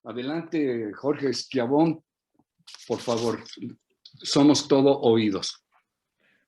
Adelante, Jorge Schiavón, por favor. Somos todo oídos.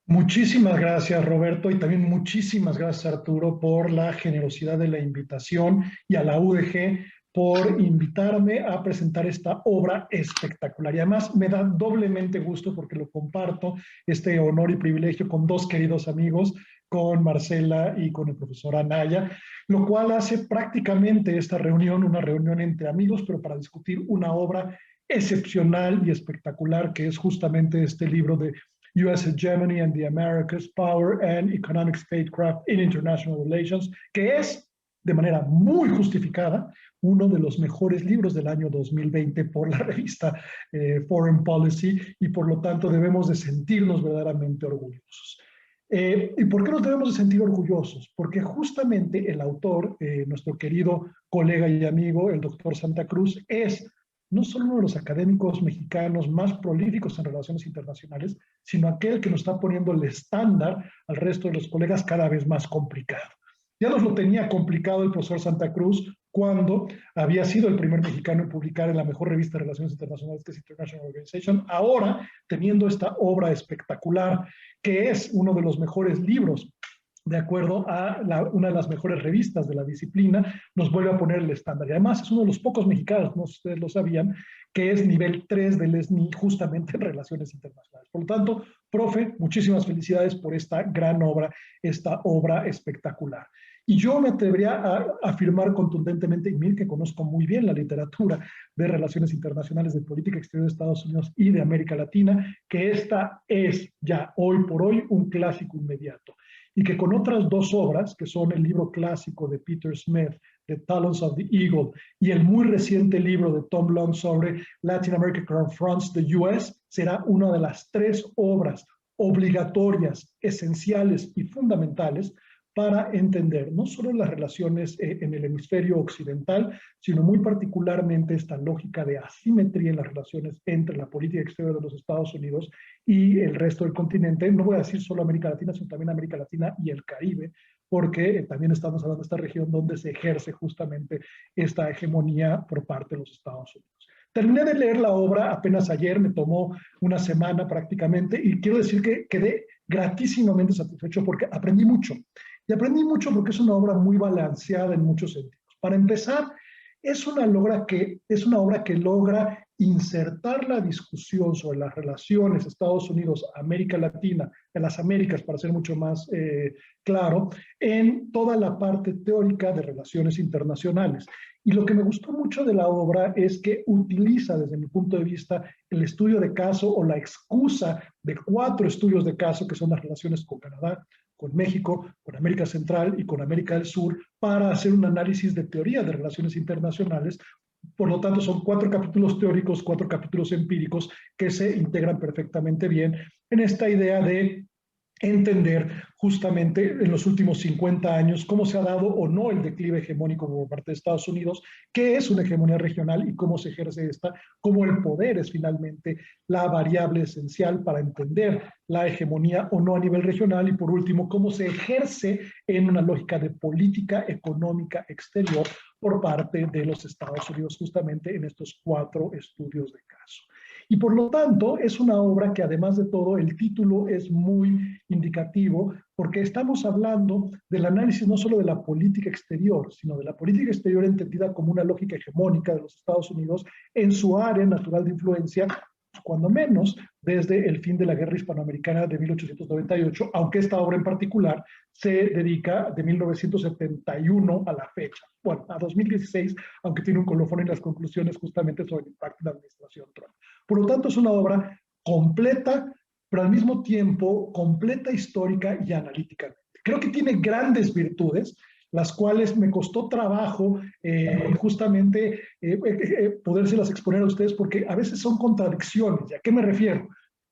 Muchísimas gracias, Roberto, y también muchísimas gracias, Arturo, por la generosidad de la invitación y a la UDG por invitarme a presentar esta obra espectacular. Y además me da doblemente gusto porque lo comparto, este honor y privilegio con dos queridos amigos, con Marcela y con el profesor Anaya, lo cual hace prácticamente esta reunión una reunión entre amigos, pero para discutir una obra excepcional y espectacular que es justamente este libro de U.S. Hegemony and the Americas, Power and Economic Statecraft in International Relations, que es, de manera muy justificada, uno de los mejores libros del año 2020 por la revista Foreign Policy, y por lo tanto debemos de sentirnos verdaderamente orgullosos. ¿Y por qué nos debemos de sentir orgullosos? Porque justamente el autor, nuestro querido colega y amigo, el doctor Santa Cruz, es no solo uno de los académicos mexicanos más prolíficos en relaciones internacionales, sino aquel que nos está poniendo el estándar al resto de los colegas cada vez más complicado. Ya nos lo tenía complicado el profesor Santa Cruz cuando había sido el primer mexicano en publicar en la mejor revista de relaciones internacionales, que es International Organization. Ahora, teniendo esta obra espectacular, que es uno de los mejores libros de acuerdo a una de las mejores revistas de la disciplina, nos vuelve a poner el estándar. Y además es uno de los pocos mexicanos, no sé si ustedes lo sabían, que es nivel 3 del SNI justamente en relaciones internacionales. Por lo tanto, profe, muchísimas felicidades por esta gran obra, esta obra espectacular. Y yo me atrevería a afirmar contundentemente, y miren que conozco muy bien la literatura de relaciones internacionales, de política exterior de Estados Unidos y de América Latina, que esta es ya hoy por hoy un clásico inmediato. Y que con otras dos obras, que son el libro clásico de Peter Smith, The Talons of the Eagle, y el muy reciente libro de Tom Long sobre Latin America Confronts the US, será una de las tres obras obligatorias, esenciales y fundamentales para entender no solo las relaciones en el hemisferio occidental, sino muy particularmente esta lógica de asimetría en las relaciones entre la política exterior de los Estados Unidos y el resto del continente. No voy a decir solo América Latina, sino también América Latina y el Caribe, porque también estamos hablando de esta región donde se ejerce justamente esta hegemonía por parte de los Estados Unidos. Terminé de leer la obra apenas ayer, me tomó una semana prácticamente, y quiero decir que quedé gratísimamente satisfecho porque aprendí mucho. Y aprendí mucho porque es una obra muy balanceada en muchos sentidos. Para empezar, es una obra que logra insertar la discusión sobre las relaciones Estados Unidos-América Latina, en las Américas, para ser mucho más claro, en toda la parte teórica de relaciones internacionales. Y lo que me gustó mucho de la obra es que utiliza, desde mi punto de vista, el estudio de caso o la excusa de 4 estudios de caso, que son las relaciones con Canadá, con México, con América Central y con América del Sur, para hacer un análisis de teoría de relaciones internacionales. Por lo tanto, son 4 capítulos teóricos, 4 capítulos empíricos que se integran perfectamente bien en esta idea de entender justamente en los últimos 50 años cómo se ha dado o no el declive hegemónico por parte de Estados Unidos, qué es una hegemonía regional y cómo se ejerce esta, cómo el poder es finalmente la variable esencial para entender la hegemonía o no a nivel regional, y por último, cómo se ejerce en una lógica de política económica exterior por parte de los Estados Unidos, justamente en estos 4 estudios de caso. Y por lo tanto, es una obra que, además de todo, el título es muy indicativo, porque estamos hablando del análisis no solo de la política exterior, sino de la política exterior entendida como una lógica hegemónica de los Estados Unidos en su área natural de influencia, cuando menos desde el fin de la Guerra Hispanoamericana de 1898, aunque esta obra en particular se dedica de 1971 a la fecha, bueno, a 2016, aunque tiene un colofón en las conclusiones justamente sobre el impacto de la administración Trump. Por lo tanto, es una obra completa, pero al mismo tiempo completa histórica y analíticamente. Creo que tiene grandes virtudes, las cuales me costó trabajo justamente podérselas exponer a ustedes, porque a veces son contradicciones. ¿Y a qué me refiero?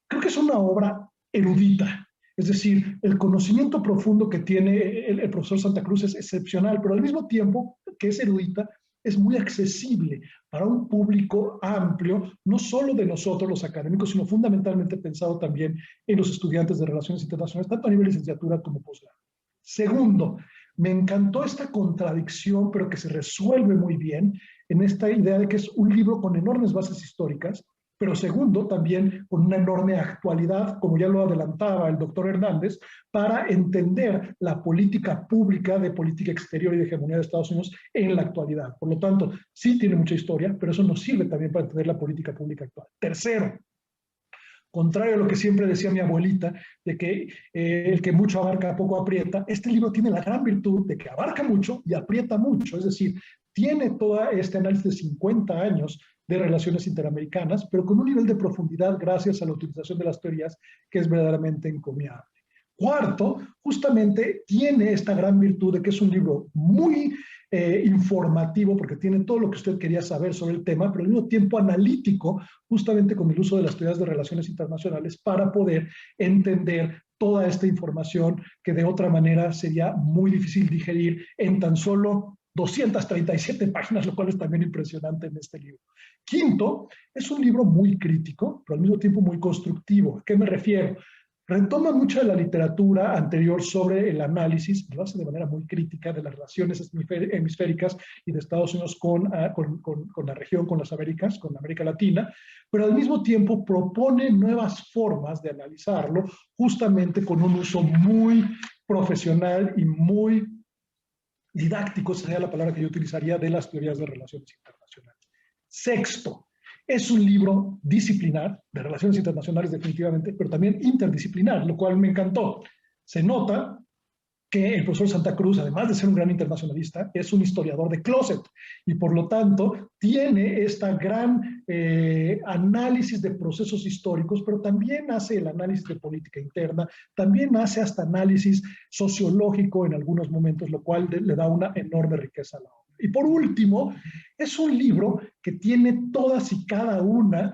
Creo que es una obra erudita. Es decir, el conocimiento profundo que tiene el profesor Santa Cruz es excepcional, pero al mismo tiempo que es erudita, es muy accesible para un público amplio, no solo de nosotros los académicos, sino fundamentalmente pensado también en los estudiantes de Relaciones Internacionales, tanto a nivel de licenciatura como posgrado. Segundo, me encantó esta contradicción, pero que se resuelve muy bien, en esta idea de que es un libro con enormes bases históricas, pero segundo, también con una enorme actualidad, como ya lo adelantaba el doctor Hernández, para entender la política pública de política exterior y de hegemonía de Estados Unidos en la actualidad. Por lo tanto, sí tiene mucha historia, pero eso nos sirve también para entender la política pública actual. Tercero, contrario a lo que siempre decía mi abuelita, de que el que mucho abarca poco aprieta, este libro tiene la gran virtud de que abarca mucho y aprieta mucho, es decir, tiene todo este análisis de 50 años de relaciones interamericanas, pero con un nivel de profundidad gracias a la utilización de las teorías que es verdaderamente encomiable. Cuarto, justamente tiene esta gran virtud de que es un libro muy informativo, porque tiene todo lo que usted quería saber sobre el tema, pero al mismo tiempo analítico, justamente con el uso de las teorías de relaciones internacionales para poder entender toda esta información que de otra manera sería muy difícil digerir en tan solo 237 páginas, lo cual es también impresionante en este libro. Quinto, es un libro muy crítico, pero al mismo tiempo muy constructivo. ¿A qué me refiero? Retoma mucha de la literatura anterior sobre el análisis, lo hace de manera muy crítica, de las relaciones hemisféricas y de Estados Unidos con la región, con las Américas, con América Latina, pero al mismo tiempo propone nuevas formas de analizarlo, justamente con un uso muy profesional y muy didáctico, sería la palabra que yo utilizaría, de las teorías de relaciones internacionales. Sexto, es un libro disciplinar, de relaciones internacionales definitivamente, pero también interdisciplinar, lo cual me encantó. Se nota que el profesor Santa Cruz, además de ser un gran internacionalista, es un historiador de closet y por lo tanto tiene esta gran análisis de procesos históricos, pero también hace el análisis de política interna, también hace hasta análisis sociológico en algunos momentos, lo cual le da una enorme riqueza a la obra. Y por último, es un libro que tiene todas y cada una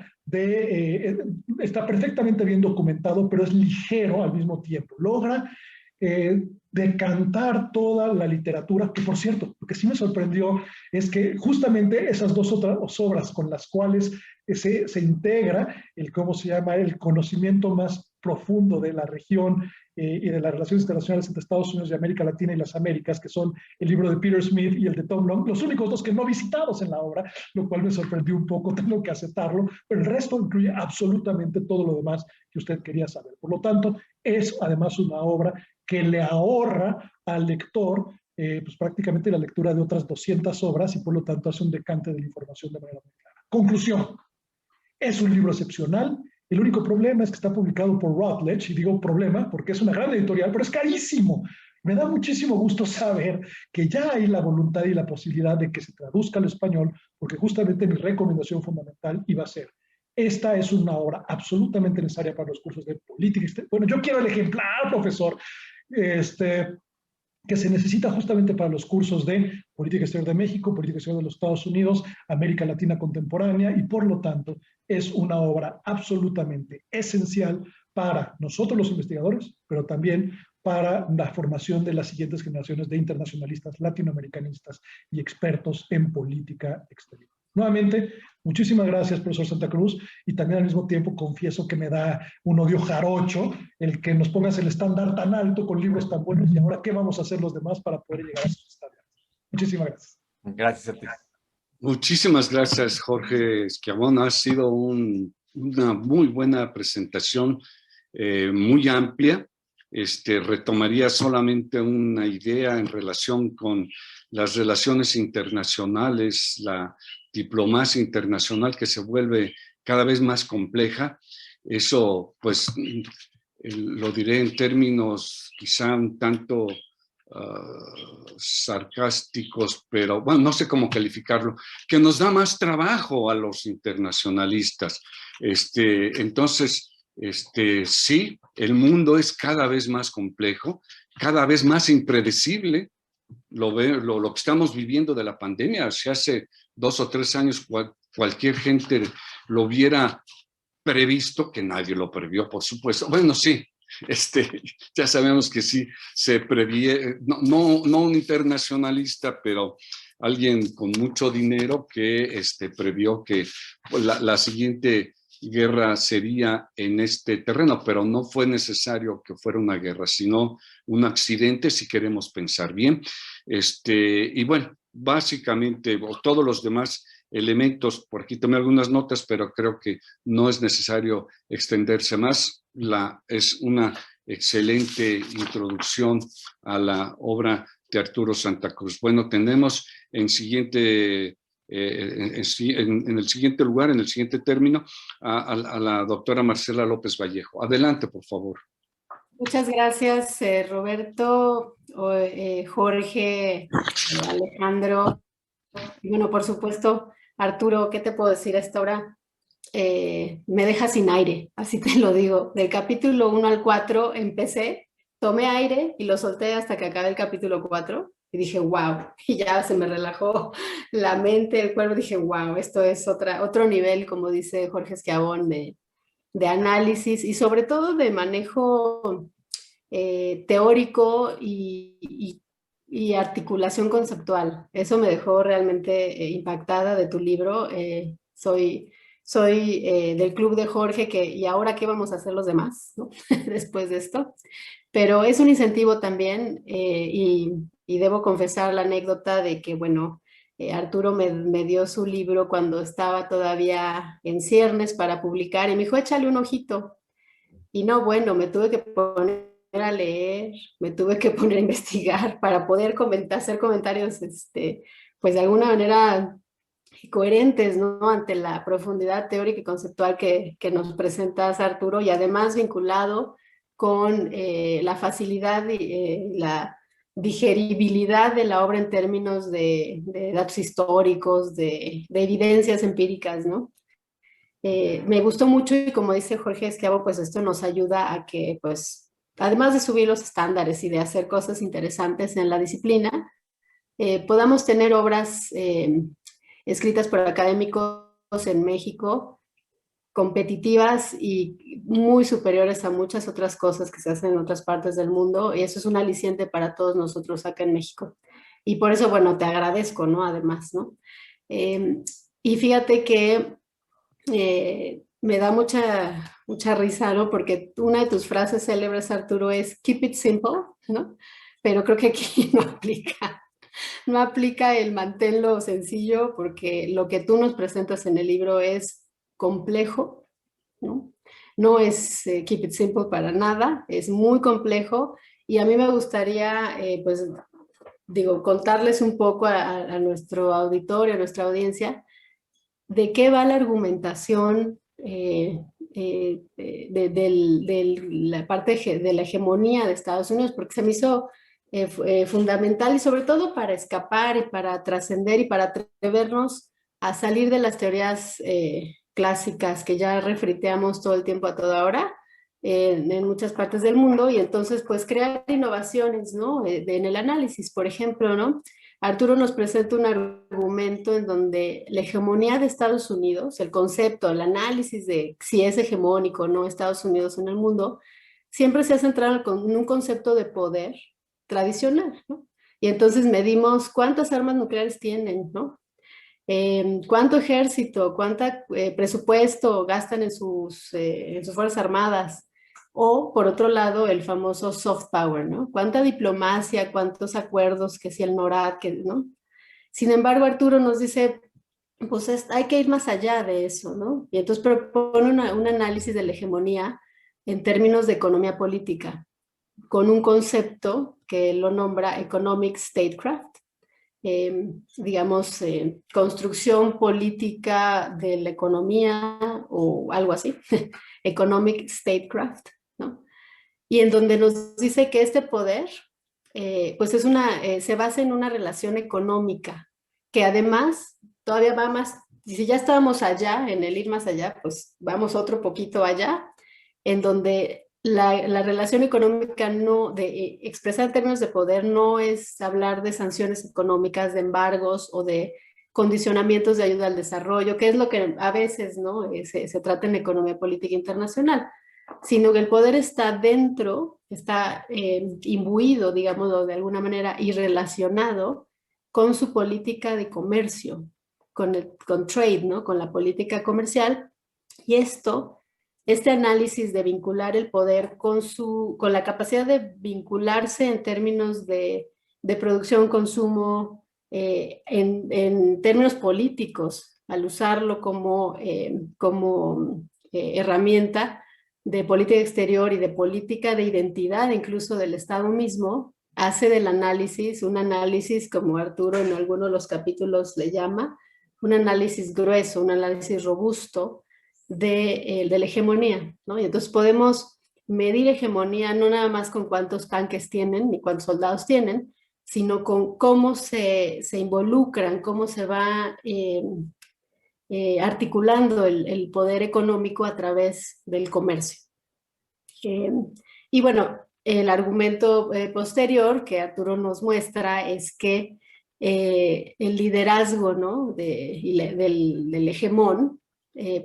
está perfectamente bien documentado, pero es ligero al mismo tiempo. Logra decantar toda la literatura, que por cierto, lo que sí me sorprendió es que justamente esas dos otras obras con las cuales se integra ¿cómo se llama?, el conocimiento más profundo de la región y de las relaciones internacionales entre Estados Unidos y América Latina y las Américas, que son el libro de Peter Smith y el de Tom Long, los únicos dos que no visitados en la obra, lo cual me sorprendió un poco, tengo que aceptarlo, pero el resto incluye absolutamente todo lo demás que usted quería saber. Por lo tanto, es además una obra que le ahorra al lector pues prácticamente la lectura de otras 200 obras y por lo tanto hace un decante de la información de manera muy clara. Conclusión, es un libro excepcional. El único problema es que está publicado por Routledge, y digo problema porque es una gran editorial, pero es carísimo. Me da muchísimo gusto saber que ya hay la voluntad y la posibilidad de que se traduzca al español, porque justamente mi recomendación fundamental iba a ser: esta es una obra absolutamente necesaria para los cursos de política. Bueno, yo quiero el ejemplar, profesor, que se necesita justamente para los cursos de política exterior de México, política exterior de los Estados Unidos, América Latina contemporánea, y por lo tanto es una obra absolutamente esencial para nosotros los investigadores, pero también para la formación de las siguientes generaciones de internacionalistas, latinoamericanistas y expertos en política exterior. Nuevamente, muchísimas gracias, profesor Santa Cruz, y también al mismo tiempo confieso que me da un odio jarocho el que nos pongas el estándar tan alto con libros tan buenos, y ahora qué vamos a hacer los demás para poder llegar a esos estándares. Muchísimas gracias. Gracias a ti. Muchísimas gracias, Jorge Schiavone. Ha sido una muy buena presentación, muy amplia. Retomaría solamente una idea en relación con las relaciones internacionales, la diplomacia internacional que se vuelve cada vez más compleja. Eso, pues, lo diré en términos quizá un tanto sarcásticos, pero bueno, no sé cómo calificarlo, que nos da más trabajo a los internacionalistas. Entonces, sí, el mundo es cada vez más complejo, cada vez más impredecible. Lo que estamos viviendo de la pandemia, si hace 2 o 3 años cualquier gente lo hubiera previsto, que nadie lo previó, por supuesto. Bueno, sí, ya sabemos que sí se previene, no un internacionalista, pero alguien con mucho dinero que previó que la siguiente guerra sería en este terreno, pero no fue necesario que fuera una guerra, sino un accidente, si queremos pensar bien. Y bueno, básicamente todos los demás elementos. Por aquí tomé algunas notas, pero creo que no es necesario extenderse más. Es una excelente introducción a la obra de Arturo Santa Cruz. Bueno, tenemos en el siguiente lugar, en el siguiente término, a la doctora Marcela López Vallejo. Adelante, por favor. Muchas gracias, Roberto, Jorge, Alejandro. Y bueno, por supuesto, Arturo, ¿qué te puedo decir a esta hora? Me deja sin aire, así te lo digo. Del capítulo 1 al 4 empecé, tomé aire y lo solté hasta que acabé el capítulo 4 y dije, wow, y ya se me relajó la mente, el cuerpo, dije, wow, esto es otro nivel, como dice Jorge Schiavone, de análisis y sobre todo de manejo teórico y articulación conceptual. Eso me dejó realmente impactada de tu libro. Soy del club de Jorge ¿y ahora qué vamos a hacer los demás, ¿no? Después de esto? Pero es un incentivo también y debo confesar la anécdota de que, bueno, Arturo me dio su libro cuando estaba todavía en ciernes para publicar y me dijo, échale un ojito. Y no, bueno, me tuve que poner a leer, me tuve que poner a investigar para poder hacer comentarios, pues de alguna manera coherentes, ¿no? Ante la profundidad teórica y conceptual que nos presentas, Arturo, y además vinculado con la facilidad y la digeribilidad de la obra en términos de datos históricos, de evidencias empíricas, ¿no? Me gustó mucho y como dice Jorge Esclavo, pues esto nos ayuda a que, pues, además de subir los estándares y de hacer cosas interesantes en la disciplina, podamos tener obras escritas por académicos en México, competitivas y muy superiores a muchas otras cosas que se hacen en otras partes del mundo, y eso es un aliciente para todos nosotros acá en México. Y por eso, bueno, te agradezco, ¿no? Además, ¿no? Y fíjate que me da mucha risa, ¿no? Porque una de tus frases célebres, Arturo, es keep it simple, ¿no? Pero creo que aquí no aplica el manténlo sencillo, porque lo que tú nos presentas en el libro es complejo, ¿no? No es keep it simple para nada, es muy complejo y a mí me gustaría, pues, digo, contarles un poco a nuestro auditorio, a nuestra audiencia, de qué va la argumentación de la parte de la hegemonía de Estados Unidos, porque se me hizo fundamental y sobre todo para escapar y para trascender y para atrevernos a salir de las teorías clásicas que ya refriteamos todo el tiempo a toda hora en muchas partes del mundo y entonces pues crear innovaciones, ¿no? En el análisis, por ejemplo, ¿no? Arturo nos presenta un argumento en donde la hegemonía de Estados Unidos, el concepto, el análisis de si es hegemónico o no Estados Unidos en el mundo, siempre se ha centrado en un concepto de poder tradicional, ¿no? Y entonces medimos cuántas armas nucleares tienen, ¿no? Cuánto ejército, cuánto presupuesto gastan en sus Fuerzas Armadas. O, por otro lado, el famoso soft power, ¿no? Cuánta diplomacia, cuántos acuerdos, que si el NORAD, ¿no? Sin embargo, Arturo nos dice, pues hay que ir más allá de eso, ¿no? Y entonces propone un análisis de la hegemonía en términos de economía política, con un concepto que él lo nombra economic statecraft, digamos, construcción política de la economía o algo así, economic statecraft, ¿no? Y en donde nos dice que este poder, pues se basa en una relación económica, que además todavía va más, y si ya estábamos allá, en el ir más allá, pues vamos otro poquito allá, en donde la relación económica expresada en términos de poder no es hablar de sanciones económicas, de embargos o de condicionamientos de ayuda al desarrollo, que es lo que a veces, ¿no? se trata en economía política internacional, sino que el poder está dentro, está imbuido, digamos, de alguna manera, y relacionado con su política de comercio, con trade, ¿no? Con la política comercial, y este análisis de vincular el poder con la capacidad de vincularse en términos de producción, consumo, en términos políticos, al usarlo como herramienta de política exterior y de política de identidad, incluso del Estado mismo, hace del análisis, un análisis como Arturo en algunos de los capítulos le llama, un análisis grueso, un análisis robusto de la hegemonía, ¿no? Y entonces podemos medir hegemonía no nada más con cuántos tanques tienen ni cuántos soldados tienen, sino con cómo se involucran, cómo se va articulando el poder económico a través del comercio. Y bueno, el argumento posterior que Arturo nos muestra es que el liderazgo, ¿no? del hegemón,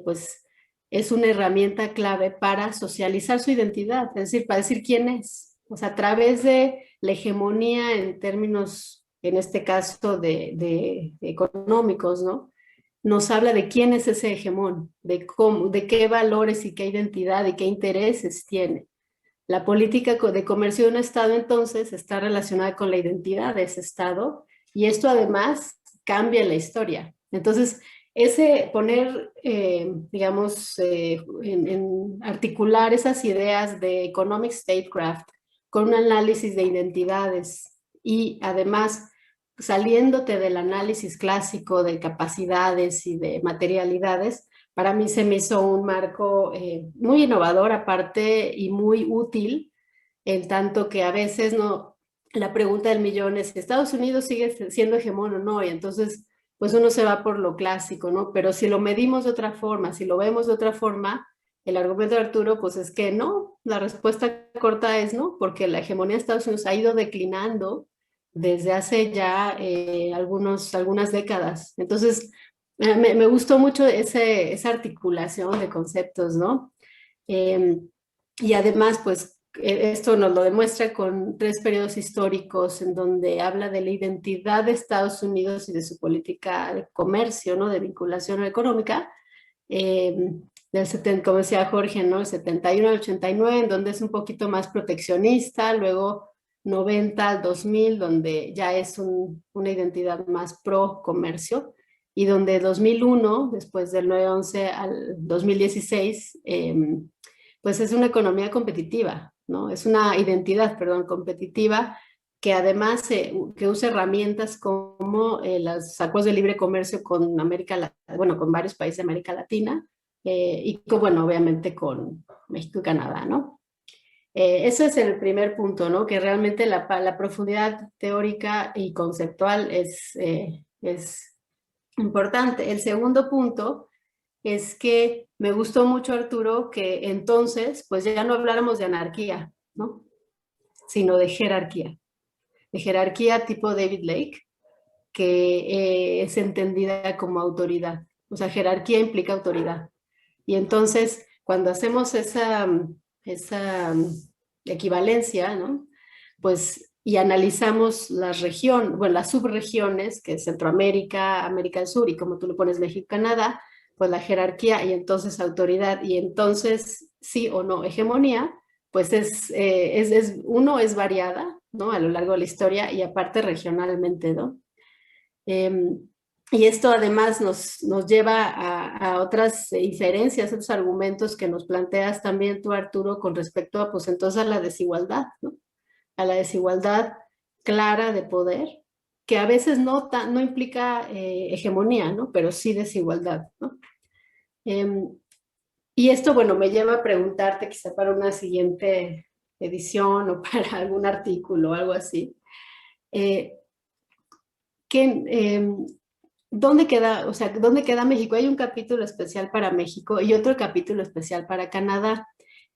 pues es una herramienta clave para socializar su identidad, es decir, para decir quién es. O sea, a través de la hegemonía en términos, en este caso, de económicos, ¿no? Nos habla de quién es ese hegemón, de cómo, de qué valores y qué identidad y qué intereses tiene. La política de comercio de un Estado entonces está relacionada con la identidad de ese Estado y esto además cambia la historia. Entonces, ese poner, digamos, articular esas ideas de economic statecraft con un análisis de identidades y además saliéndote del análisis clásico de capacidades y de materialidades, para mí se me hizo un marco muy innovador aparte y muy útil, en tanto que a veces no, la pregunta del millón es si Estados Unidos sigue siendo hegemón o no, y entonces pues uno se va por lo clásico, ¿no? Pero si lo medimos de otra forma, si lo vemos de otra forma, el argumento de Arturo pues es que no, la respuesta corta es no, porque la hegemonía de Estados Unidos ha ido declinando desde hace ya algunas décadas. Entonces, me gustó mucho esa articulación de conceptos, ¿no? Y además, pues, esto nos lo demuestra con 3 periodos históricos en donde habla de la identidad de Estados Unidos y de su política de comercio, ¿no? De vinculación económica, como decía Jorge, ¿no? El 71 al 89, en donde es un poquito más proteccionista, luego 90 al 2000, donde ya es una identidad más pro comercio, y donde 2001, después del 9/11 al 2016, pues es una economía competitiva, ¿no? Es una identidad, perdón, competitiva, que además que usa herramientas como los acuerdos de libre comercio con con varios países de América Latina, y bueno, obviamente con México y Canadá, ¿no? Ese es el primer punto, ¿no? Que realmente la profundidad teórica y conceptual es importante. El segundo punto es que me gustó mucho, Arturo, que entonces, pues ya no habláramos de anarquía, ¿no? Sino de jerarquía tipo David Lake, que es entendida como autoridad. O sea, jerarquía implica autoridad. Y entonces, cuando hacemos esa equivalencia, ¿no? Pues, y analizamos las subregiones, que es Centroamérica, América del Sur, y como tú lo pones, México, Canadá, pues la jerarquía y entonces autoridad, y entonces sí o no hegemonía, pues uno es variada, ¿no? A lo largo de la historia y aparte regionalmente, ¿no? Y esto además nos lleva a otras inferencias, otros argumentos que nos planteas también tú, Arturo, con respecto a, pues entonces a la desigualdad, ¿no? A la desigualdad clara de poder, que a veces no implica hegemonía, ¿no? Pero sí desigualdad, ¿no? Y esto, bueno, me lleva a preguntarte, quizá para una siguiente edición o para algún artículo o algo así, ¿dónde queda México? Hay un capítulo especial para México y otro capítulo especial para Canadá.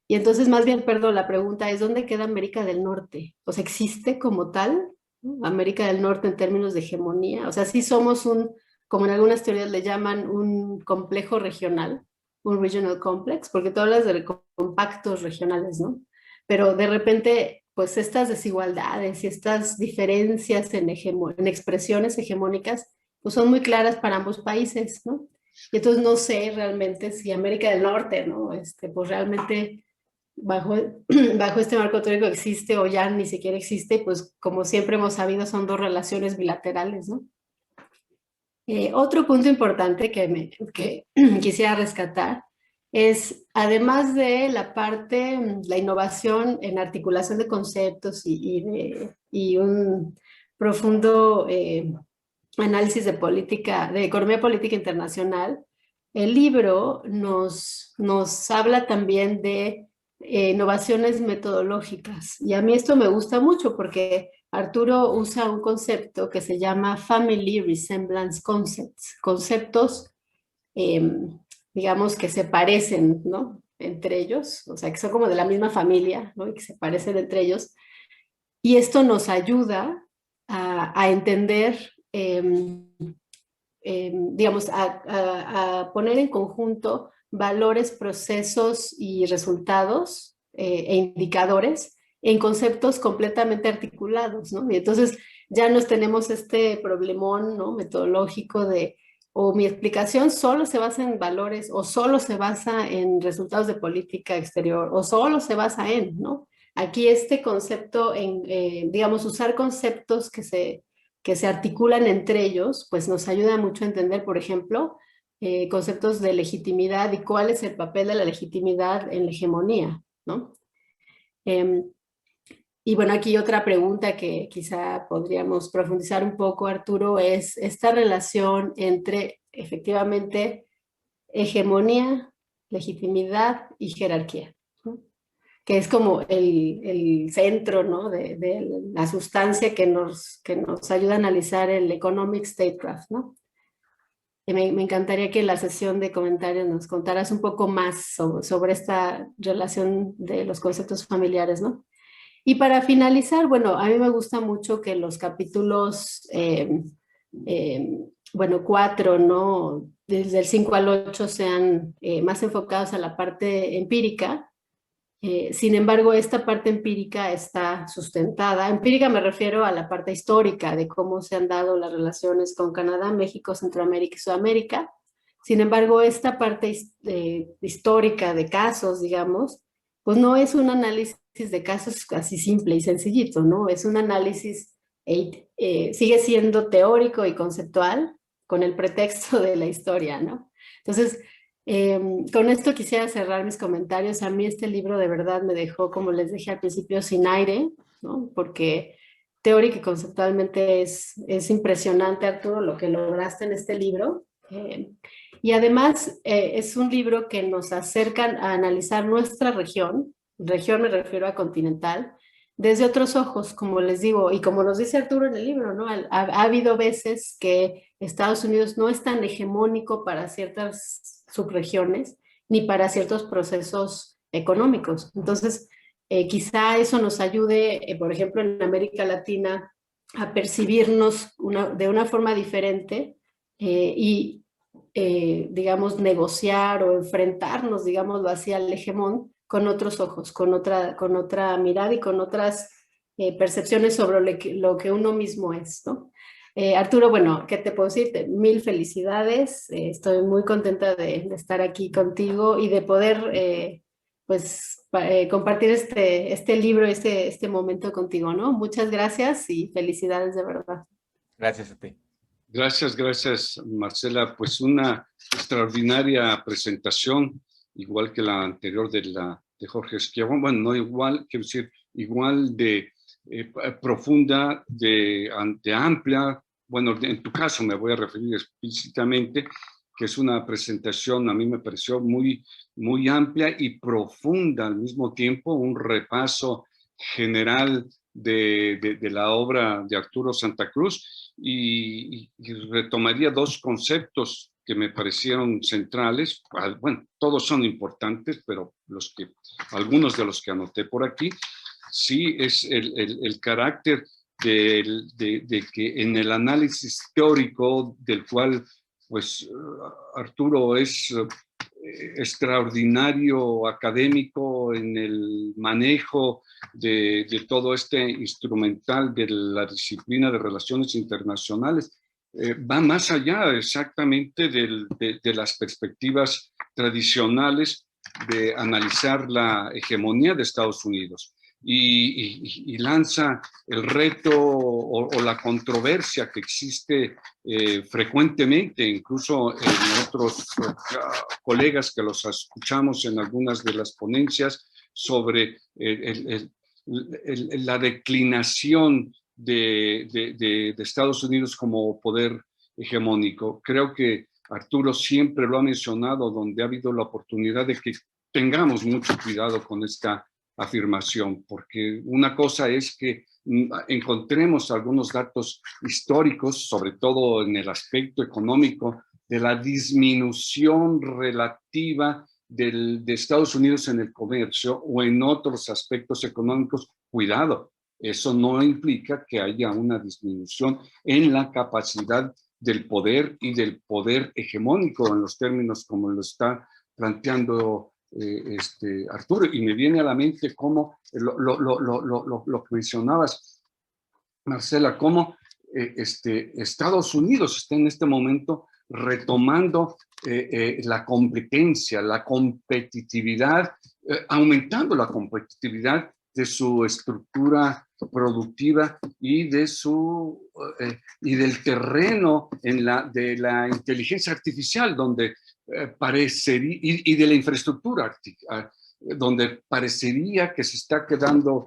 Y entonces, más bien, perdón, la pregunta es, ¿dónde queda América del Norte? O sea, ¿existe como tal, ¿no? América del Norte en términos de hegemonía? O sea, sí somos como en algunas teorías le llaman, un complejo regional, un regional complex, porque tú hablas de compactos regionales, ¿no? Pero de repente, pues estas desigualdades y estas diferencias en expresiones hegemónicas, pues son muy claras para ambos países, ¿no? Y entonces no sé realmente si América del Norte, ¿no? Pues realmente bajo este marco teórico existe o ya ni siquiera existe, pues como siempre hemos sabido son 2 relaciones bilaterales, ¿no? Otro punto importante que quisiera rescatar es, además de la parte, la innovación en articulación de conceptos y un profundo análisis de política, de economía política internacional, el libro nos habla también de innovaciones metodológicas. Y a mí esto me gusta mucho porque Arturo usa un concepto que se llama Family Resemblance Concepts, conceptos, digamos, que se parecen, ¿no? Entre ellos, o sea, que son como de la misma familia, ¿no? Y que se parecen entre ellos. Y esto nos ayuda a entender, digamos, a poner en conjunto valores, procesos y resultados e indicadores en conceptos completamente articulados, ¿no? Y entonces ya nos tenemos este problemón, ¿no? Metodológico de o mi explicación solo se basa en valores o solo se basa en resultados de política exterior o solo se basa en, ¿no? Aquí este concepto, digamos, usar conceptos que se articulan entre ellos, pues nos ayuda mucho a entender, por ejemplo, conceptos de legitimidad y cuál es el papel de la legitimidad en la hegemonía, ¿no? Y bueno, aquí otra pregunta que quizá podríamos profundizar un poco, Arturo, es esta relación entre efectivamente hegemonía, legitimidad y jerarquía, ¿no? Que es como el centro, ¿no? de la sustancia que nos ayuda a analizar el Economic Statecraft, ¿no? Y me encantaría que en la sesión de comentarios nos contaras un poco más sobre esta relación de los conceptos familiares, ¿no? Y para finalizar, bueno, a mí me gusta mucho que los capítulos, bueno, 4, ¿no? Desde el 5 al 8 sean más enfocados a la parte empírica. Sin embargo, esta parte empírica está sustentada. Empírica me refiero a la parte histórica de cómo se han dado las relaciones con Canadá, México, Centroamérica y Sudamérica. Sin embargo, esta parte histórica de casos, digamos, pues no es un análisis de casos así simple y sencillito, ¿no? Es un análisis, sigue siendo teórico y conceptual con el pretexto de la historia, ¿no? Entonces, con esto quisiera cerrar mis comentarios. A mí este libro de verdad me dejó, como les dije al principio, sin aire, ¿no? Porque teórica y conceptualmente es impresionante, Arturo, lo que lograste en este libro. Y además es un libro que nos acerca a analizar nuestra región me refiero a continental, desde otros ojos, como les digo, y como nos dice Arturo en el libro, ¿no? Ha habido veces que Estados Unidos no es tan hegemónico para ciertas subregiones ni para ciertos procesos económicos. Entonces, quizá eso nos ayude, por ejemplo, en América Latina, a percibirnos de una forma diferente y, digamos, negociar o enfrentarnos, digámoslo así, al hegemón con otros ojos, con otra mirada y con otras percepciones sobre lo que uno mismo es, ¿no? Arturo, bueno, ¿qué te puedo decir? Mil felicidades, estoy muy contenta de estar aquí contigo y de poder, pues, compartir este libro, este momento contigo, ¿no? Muchas gracias y felicidades de verdad. Gracias a ti. Gracias, Marcela. Pues una extraordinaria presentación, igual que la anterior de Jorge Esquiavón. Bueno, no igual, quiero decir, igual de profunda, de amplia. Bueno, en tu caso me voy a referir explícitamente, que es una presentación, a mí me pareció muy, muy amplia y profunda al mismo tiempo, un repaso general de la obra de Arturo Santa Cruz y retomaría dos conceptos que me parecieron centrales. Bueno, todos son importantes, pero algunos de los que anoté por aquí, sí es el carácter de que en el análisis teórico del cual pues Arturo es extraordinario académico en el manejo de todo este instrumental de la disciplina de relaciones internacionales, va más allá exactamente de las perspectivas tradicionales de analizar la hegemonía de Estados Unidos. y lanza el reto o la controversia que existe frecuentemente, incluso en otros colegas que los escuchamos en algunas de las ponencias, sobre la declinación de Estados Unidos como poder hegemónico. Creo que Arturo siempre lo ha mencionado, donde ha habido la oportunidad de que tengamos mucho cuidado con esta afirmación, porque una cosa es que encontremos algunos datos históricos, sobre todo en el aspecto económico, de la disminución relativa de Estados Unidos en el comercio o en otros aspectos económicos. Cuidado, eso no implica que haya una disminución en la capacidad del poder y del poder hegemónico en los términos como lo está planteando Arturo. Y me viene a la mente cómo lo que mencionabas, Marcela, cómo Estados Unidos está en este momento retomando la competencia, la competitividad, aumentando la competitividad de su estructura productiva y de y del terreno de la inteligencia artificial, donde parecería, y de la infraestructura, donde parecería que se está quedando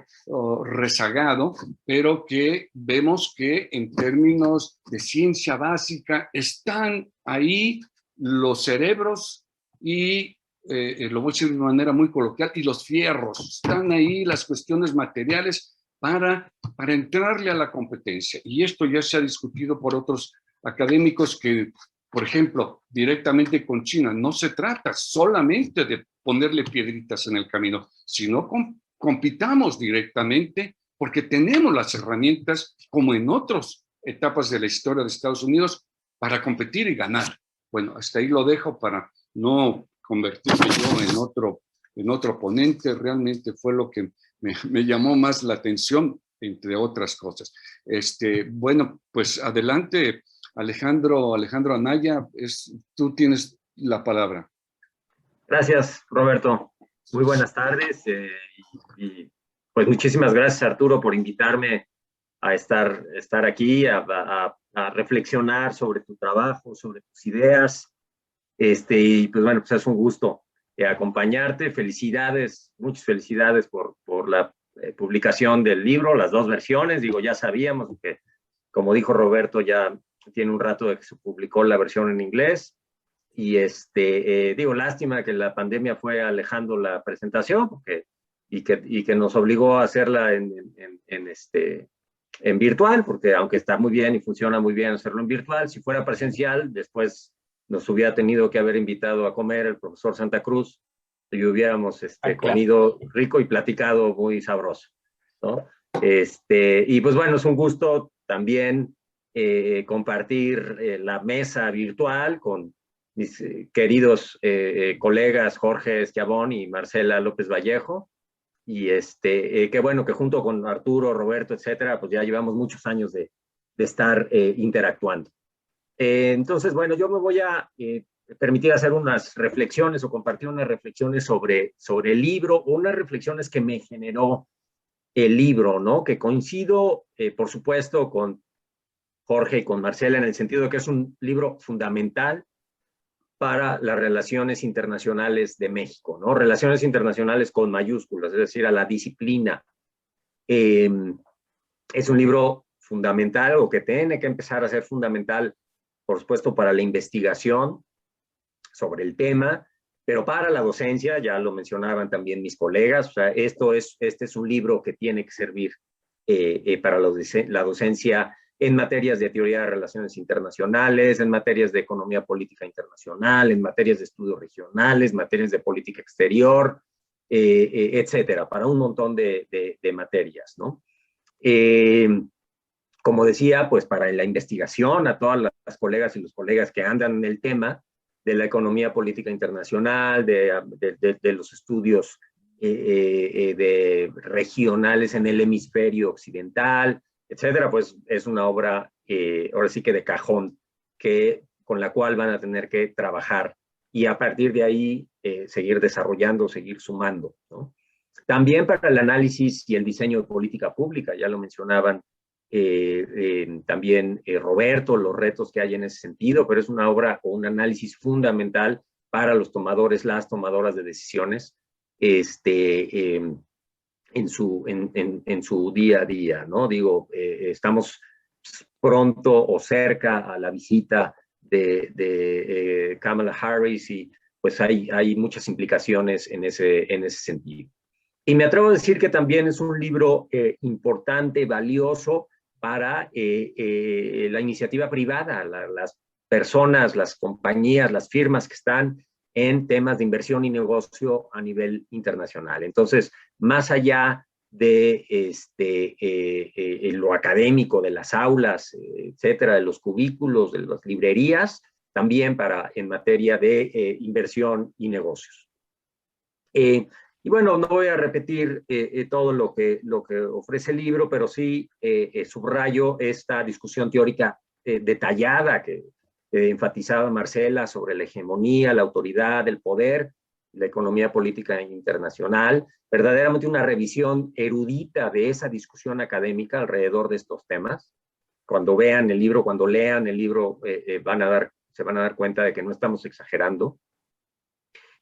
rezagado, pero que vemos que en términos de ciencia básica están ahí los cerebros y lo voy a decir de una manera muy coloquial, y los fierros, están ahí las cuestiones materiales para entrarle a la competencia. Y esto ya se ha discutido por otros académicos que, por ejemplo, directamente con China, no se trata solamente de ponerle piedritas en el camino, sino compitamos directamente porque tenemos las herramientas, como en otras etapas de la historia de Estados Unidos, para competir y ganar. Bueno, hasta ahí lo dejo para no convertirme yo en otro ponente. Realmente fue lo que me llamó más la atención, entre otras cosas. Bueno, pues adelante, Alejandro Anaya, tú tienes la palabra. Gracias, Roberto. Muy buenas tardes y pues muchísimas gracias, Arturo, por invitarme a estar aquí, a reflexionar sobre tu trabajo, sobre tus ideas. Y pues bueno, pues es un gusto acompañarte. Felicidades, muchas felicidades por la publicación del libro, las dos versiones. Digo, ya sabíamos que, como dijo Roberto, ya tiene un rato de que se publicó la versión en inglés. Y digo, lástima que la pandemia fue alejando la presentación y que nos obligó a hacerla en virtual, porque aunque está muy bien y funciona muy bien hacerlo en virtual, si fuera presencial, después nos hubiera tenido que haber invitado a comer el profesor Santa Cruz y hubiéramos comido rico y platicado muy sabroso, ¿no? Y pues bueno, es un gusto también compartir la mesa virtual con mis queridos colegas Jorge Schiavone y Marcela López Vallejo, y qué bueno que junto con Arturo, Roberto, etcétera, pues ya llevamos muchos años de estar interactuando. Entonces, bueno, yo me voy a permitir hacer unas reflexiones o compartir unas reflexiones sobre el libro, o unas reflexiones que me generó el libro, ¿no? Que coincido, por supuesto, con Jorge y con Marcela en el sentido de que es un libro fundamental para las relaciones internacionales de México, ¿no? Relaciones internacionales con mayúsculas, es decir, a la disciplina. Es un libro fundamental, o que tiene que empezar a ser fundamental, por supuesto, para la investigación sobre el tema, pero para la docencia, ya lo mencionaban también mis colegas, o sea, este es un libro que tiene que servir para la docencia en materias de teoría de relaciones internacionales, en materias de economía política internacional, en materias de estudios regionales, materias de política exterior, etcétera, para un montón de materias, ¿no? Como decía, pues para la investigación, a todas las colegas y los colegas que andan en el tema de la economía política internacional, de los estudios regionales en el hemisferio occidental, etcétera, pues es una obra, ahora sí que de cajón, con la cual van a tener que trabajar y a partir de ahí seguir desarrollando, seguir sumando, ¿no? También para el análisis y el diseño de política pública, ya lo mencionaban también Roberto, los retos que hay en ese sentido, pero es una obra o un análisis fundamental para los tomadores, las tomadoras de decisiones en su día a día, ¿no? Digo, estamos pronto o cerca a la visita de Kamala Harris y pues hay muchas implicaciones en ese sentido. Y me atrevo a decir que también es un libro importante, valioso para la iniciativa privada, las personas, las compañías, las firmas que están en temas de inversión y negocio a nivel internacional. Entonces, más allá de lo académico, de las aulas, etcétera, de los cubículos, de las librerías, también en materia de inversión y negocios. Y bueno, no voy a repetir todo lo que ofrece el libro, pero sí subrayo esta discusión teórica detallada que enfatizaba Marcela sobre la hegemonía, la autoridad, el poder, la economía política internacional, verdaderamente una revisión erudita de esa discusión académica alrededor de estos temas. Cuando vean el libro, cuando lean el libro, se van a dar cuenta de que no estamos exagerando.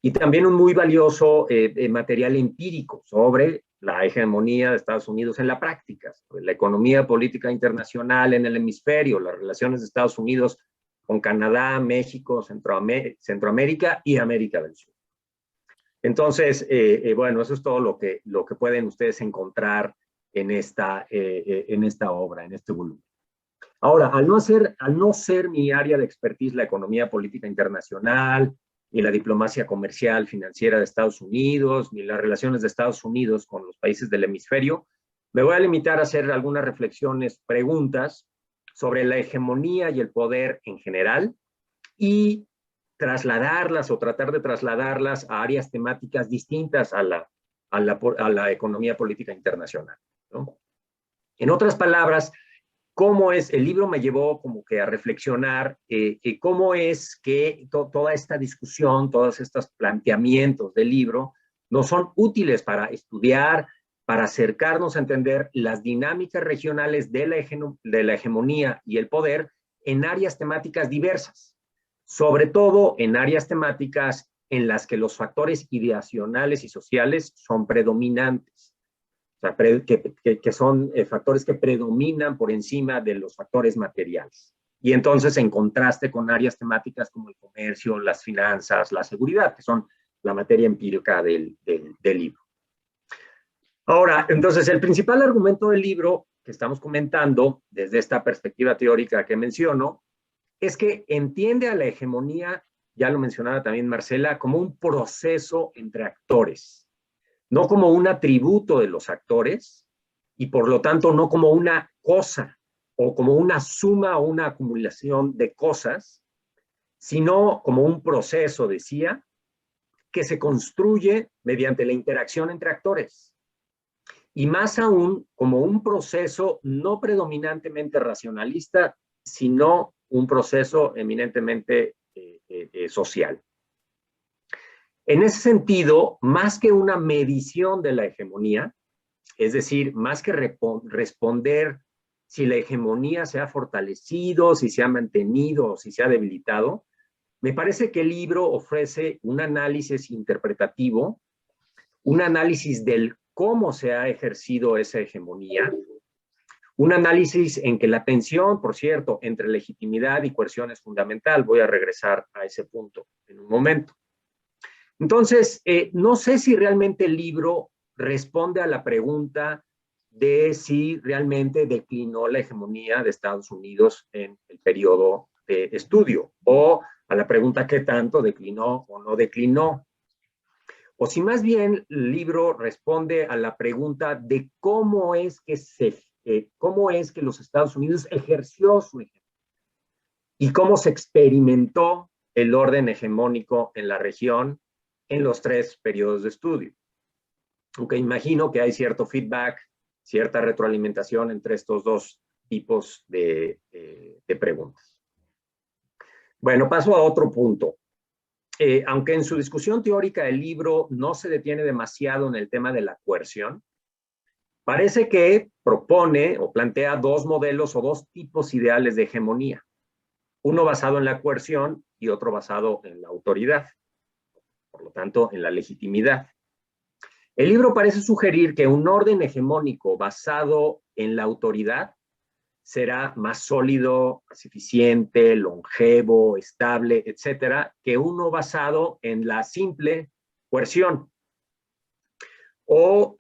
Y también un muy valioso material empírico sobre la hegemonía de Estados Unidos en la práctica, sobre la economía política internacional en el hemisferio, las relaciones de Estados Unidos con Canadá, México, Centroamérica y América del Sur. Entonces, bueno, eso es todo lo que pueden ustedes encontrar en esta obra, en este volumen. Ahora, al no ser mi área de expertise la economía política internacional, ni la diplomacia comercial financiera de Estados Unidos, ni las relaciones de Estados Unidos con los países del hemisferio, me voy a limitar a hacer algunas reflexiones, preguntas sobre la hegemonía y el poder en general y trasladarlas o tratar de trasladarlas a áreas temáticas distintas a la economía política internacional, ¿no? En otras palabras, el libro me llevó como que a reflexionar cómo es que toda esta discusión, todos estos planteamientos del libro nos son útiles para estudiar, para acercarnos a entender las dinámicas regionales de la hegemonía y el poder en áreas temáticas diversas, sobre todo en áreas temáticas en las que los factores ideacionales y sociales son predominantes. O sea, que son factores que predominan por encima de los factores materiales. Y entonces en contraste con áreas temáticas como el comercio, las finanzas, la seguridad, que son la materia empírica del libro. Ahora, entonces el principal argumento del libro que estamos comentando desde esta perspectiva teórica que menciono es que entiende a la hegemonía, ya lo mencionaba también Marcela, como un proceso entre actores, no como un atributo de los actores y por lo tanto no como una cosa o como una suma o una acumulación de cosas, sino como un proceso, decía, que se construye mediante la interacción entre actores. Y más aún como un proceso no predominantemente racionalista, sino un proceso eminentemente social. En ese sentido, más que una medición de la hegemonía, es decir, más que responder si la hegemonía se ha fortalecido, si se ha mantenido, si se ha debilitado, me parece que el libro ofrece un análisis interpretativo, un análisis del cómo se ha ejercido esa hegemonía, un análisis en que la tensión, por cierto, entre legitimidad y coerción es fundamental. Voy a regresar a ese punto en un momento. Entonces, no sé si realmente el libro responde a la pregunta de si realmente declinó la hegemonía de Estados Unidos en el periodo de estudio, o a la pregunta qué tanto declinó o no declinó, o si más bien el libro responde a la pregunta de cómo es que los Estados Unidos ejerció su hegemonía y cómo se experimentó el orden hegemónico en la región en los 3 periodos de estudio. Aunque imagino que hay cierto feedback, cierta retroalimentación entre estos 2 tipos de preguntas. Bueno, paso a otro punto. aunque en su discusión teórica el libro no se detiene demasiado en el tema de la coerción, parece que propone o plantea dos modelos o dos tipos ideales de hegemonía. Uno basado en la coerción y otro basado en la autoridad, por lo tanto, en la legitimidad. El libro parece sugerir que un orden hegemónico basado en la autoridad será más sólido, más eficiente, longevo, estable, etcétera, que uno basado en la simple coerción. O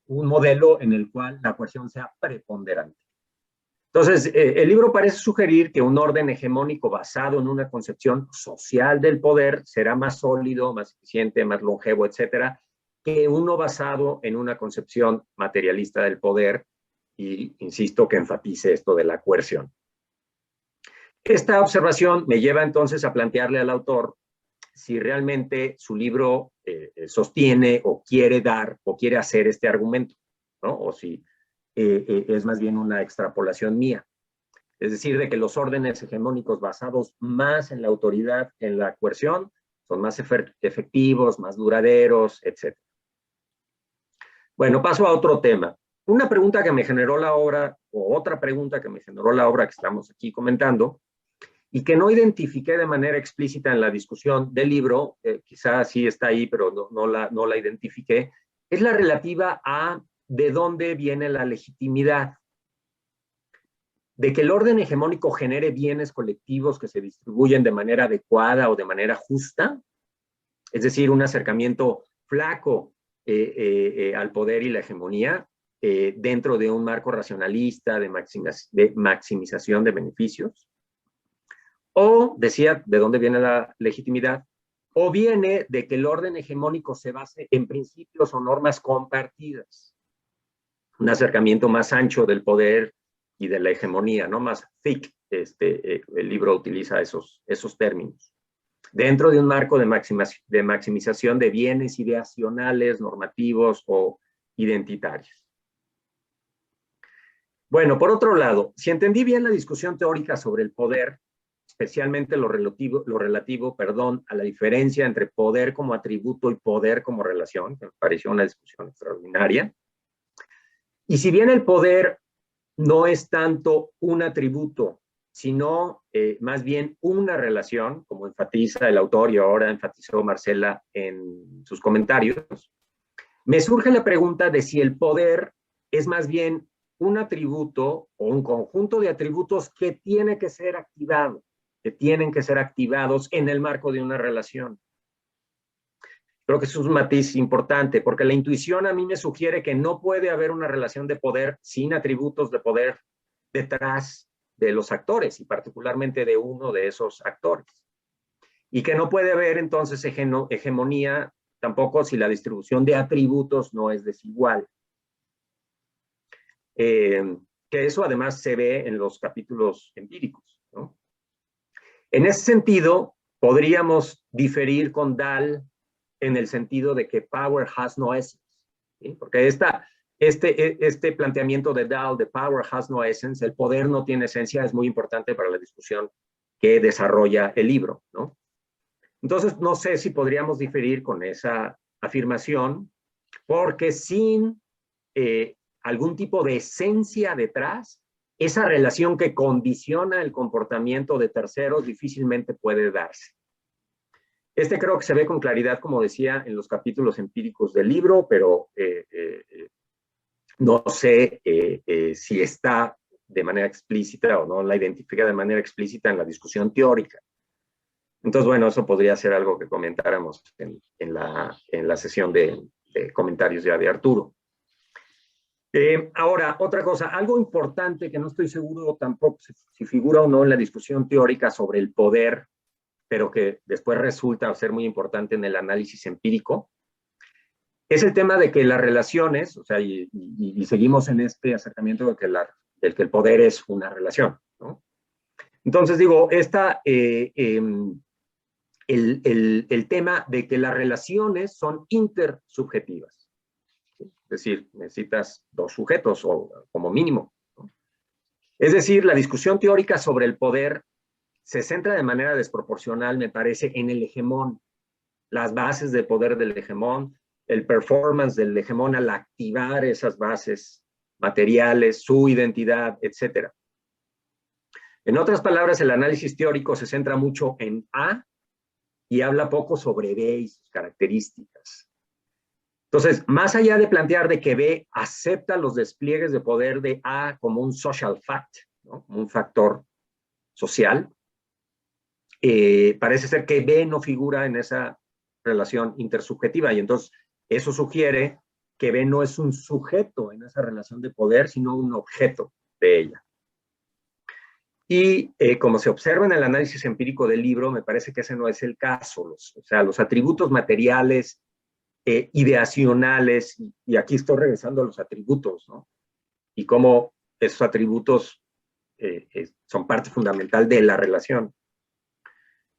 un modelo en el cual la coerción sea preponderante. Entonces, el libro parece sugerir que un orden hegemónico basado en una concepción social del poder será más sólido, más eficiente, más longevo, etcétera, que uno basado en una concepción materialista del poder, y insisto que enfatice esto de la coerción. Esta observación me lleva entonces a plantearle al autor si realmente su libro sostiene o quiere dar o quiere hacer este argumento, ¿no? O si es más bien una extrapolación mía. Es decir, de que los órdenes hegemónicos basados más en la autoridad que en la coerción son más efectivos, más duraderos, etc. Bueno, paso a otro tema. Una pregunta que me generó la obra, o otra pregunta que me generó la obra que estamos aquí comentando, y que no identifiqué de manera explícita en la discusión del libro, quizás sí está ahí, pero no la identifiqué, es la relativa a de dónde viene la legitimidad. De que el orden hegemónico genere bienes colectivos que se distribuyen de manera adecuada o de manera justa, es decir, un acercamiento flaco al poder y la hegemonía dentro de un marco racionalista de maximización de beneficios. O, decía, ¿de dónde viene la legitimidad? O viene de que el orden hegemónico se base en principios o normas compartidas. Un acercamiento más ancho del poder y de la hegemonía, ¿no? Más thick, el libro utiliza esos términos. Dentro de un marco de maximización de bienes ideacionales, normativos o identitarios. Bueno, por otro lado, si entendí bien la discusión teórica sobre el poder, especialmente lo relativo, a la diferencia entre poder como atributo y poder como relación, que me pareció una discusión extraordinaria. Y si bien el poder no es tanto un atributo, sino más bien una relación, como enfatiza el autor y ahora enfatizó Marcela en sus comentarios, me surge la pregunta de si el poder es más bien un atributo o un conjunto de atributos que tiene que ser activado, que tienen que ser activados en el marco de una relación. Creo que eso es un matiz importante, porque la intuición a mí me sugiere que no puede haber una relación de poder sin atributos de poder detrás de los actores, y particularmente de uno de esos actores. Y que no puede haber entonces hegemonía tampoco si la distribución de atributos no es desigual. Que eso además se ve en los capítulos empíricos, ¿no? En ese sentido, podríamos diferir con Dahl en el sentido de que power has no essence, ¿sí? Porque este planteamiento de Dahl de power has no essence, el poder no tiene esencia, es muy importante para la discusión que desarrolla el libro, ¿no? Entonces, no sé si podríamos diferir con esa afirmación, porque sin algún tipo de esencia detrás, esa relación que condiciona el comportamiento de terceros difícilmente puede darse. Creo que se ve con claridad, como decía, en los capítulos empíricos del libro, pero no sé si está de manera explícita o no la identifica de manera explícita en la discusión teórica. Entonces, bueno, eso podría ser algo que comentáramos en la sesión de comentarios ya de Arturo. Ahora, otra cosa, algo importante que no estoy seguro tampoco si figura o no en la discusión teórica sobre el poder, pero que después resulta ser muy importante en el análisis empírico, es el tema de que las relaciones, o sea, y seguimos en este acercamiento del que el poder es una relación, ¿no? Entonces, digo, el tema de que las relaciones son intersubjetivas. Es decir, necesitas dos sujetos o como mínimo, ¿no? Es decir, la discusión teórica sobre el poder se centra de manera desproporcional, me parece, en el hegemón, las bases de poder del hegemón, el performance del hegemón al activar esas bases materiales, su identidad, etc. En otras palabras, el análisis teórico se centra mucho en A y habla poco sobre B y sus características. Entonces, más allá de plantear de que B acepta los despliegues de poder de A como un social fact, ¿no? Como un factor social, parece ser que B no figura en esa relación intersubjetiva, y entonces eso sugiere que B no es un sujeto en esa relación de poder, sino un objeto de ella. Y como se observa en el análisis empírico del libro, me parece que ese no es el caso. O sea, los atributos materiales, ideacionales, y aquí estoy regresando a los atributos, ¿no? Y cómo esos atributos son parte fundamental de la relación.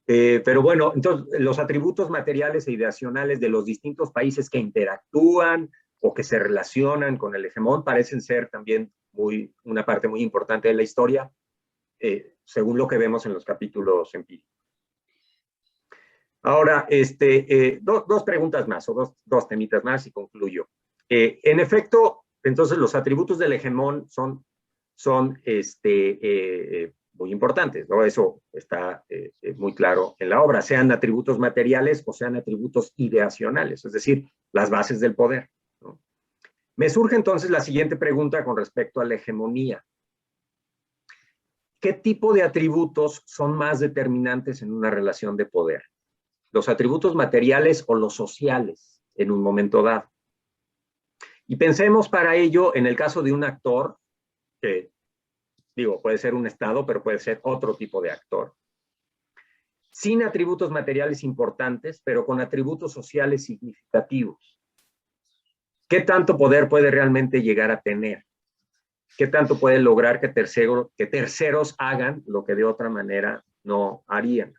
Pero bueno, entonces los atributos materiales e ideacionales de los distintos países que interactúan o que se relacionan con el hegemón parecen ser también una parte muy importante de la historia, según lo que vemos en los capítulos empíricos. Ahora, dos preguntas más, o dos temitas más y concluyo. En efecto, entonces los atributos del hegemón son muy importantes, ¿no? Eso está muy claro en la obra, sean atributos materiales o sean atributos ideacionales, es decir, las bases del poder, ¿no? Me surge entonces la siguiente pregunta con respecto a la hegemonía. ¿Qué tipo de atributos son más determinantes en una relación de poder? ¿Los atributos materiales o los sociales en un momento dado? Y pensemos para ello en el caso de un actor que, digo, puede ser un Estado, pero puede ser otro tipo de actor, sin atributos materiales importantes, pero con atributos sociales significativos. ¿Qué tanto poder puede realmente llegar a tener? ¿Qué tanto puede lograr que terceros hagan lo que de otra manera no harían?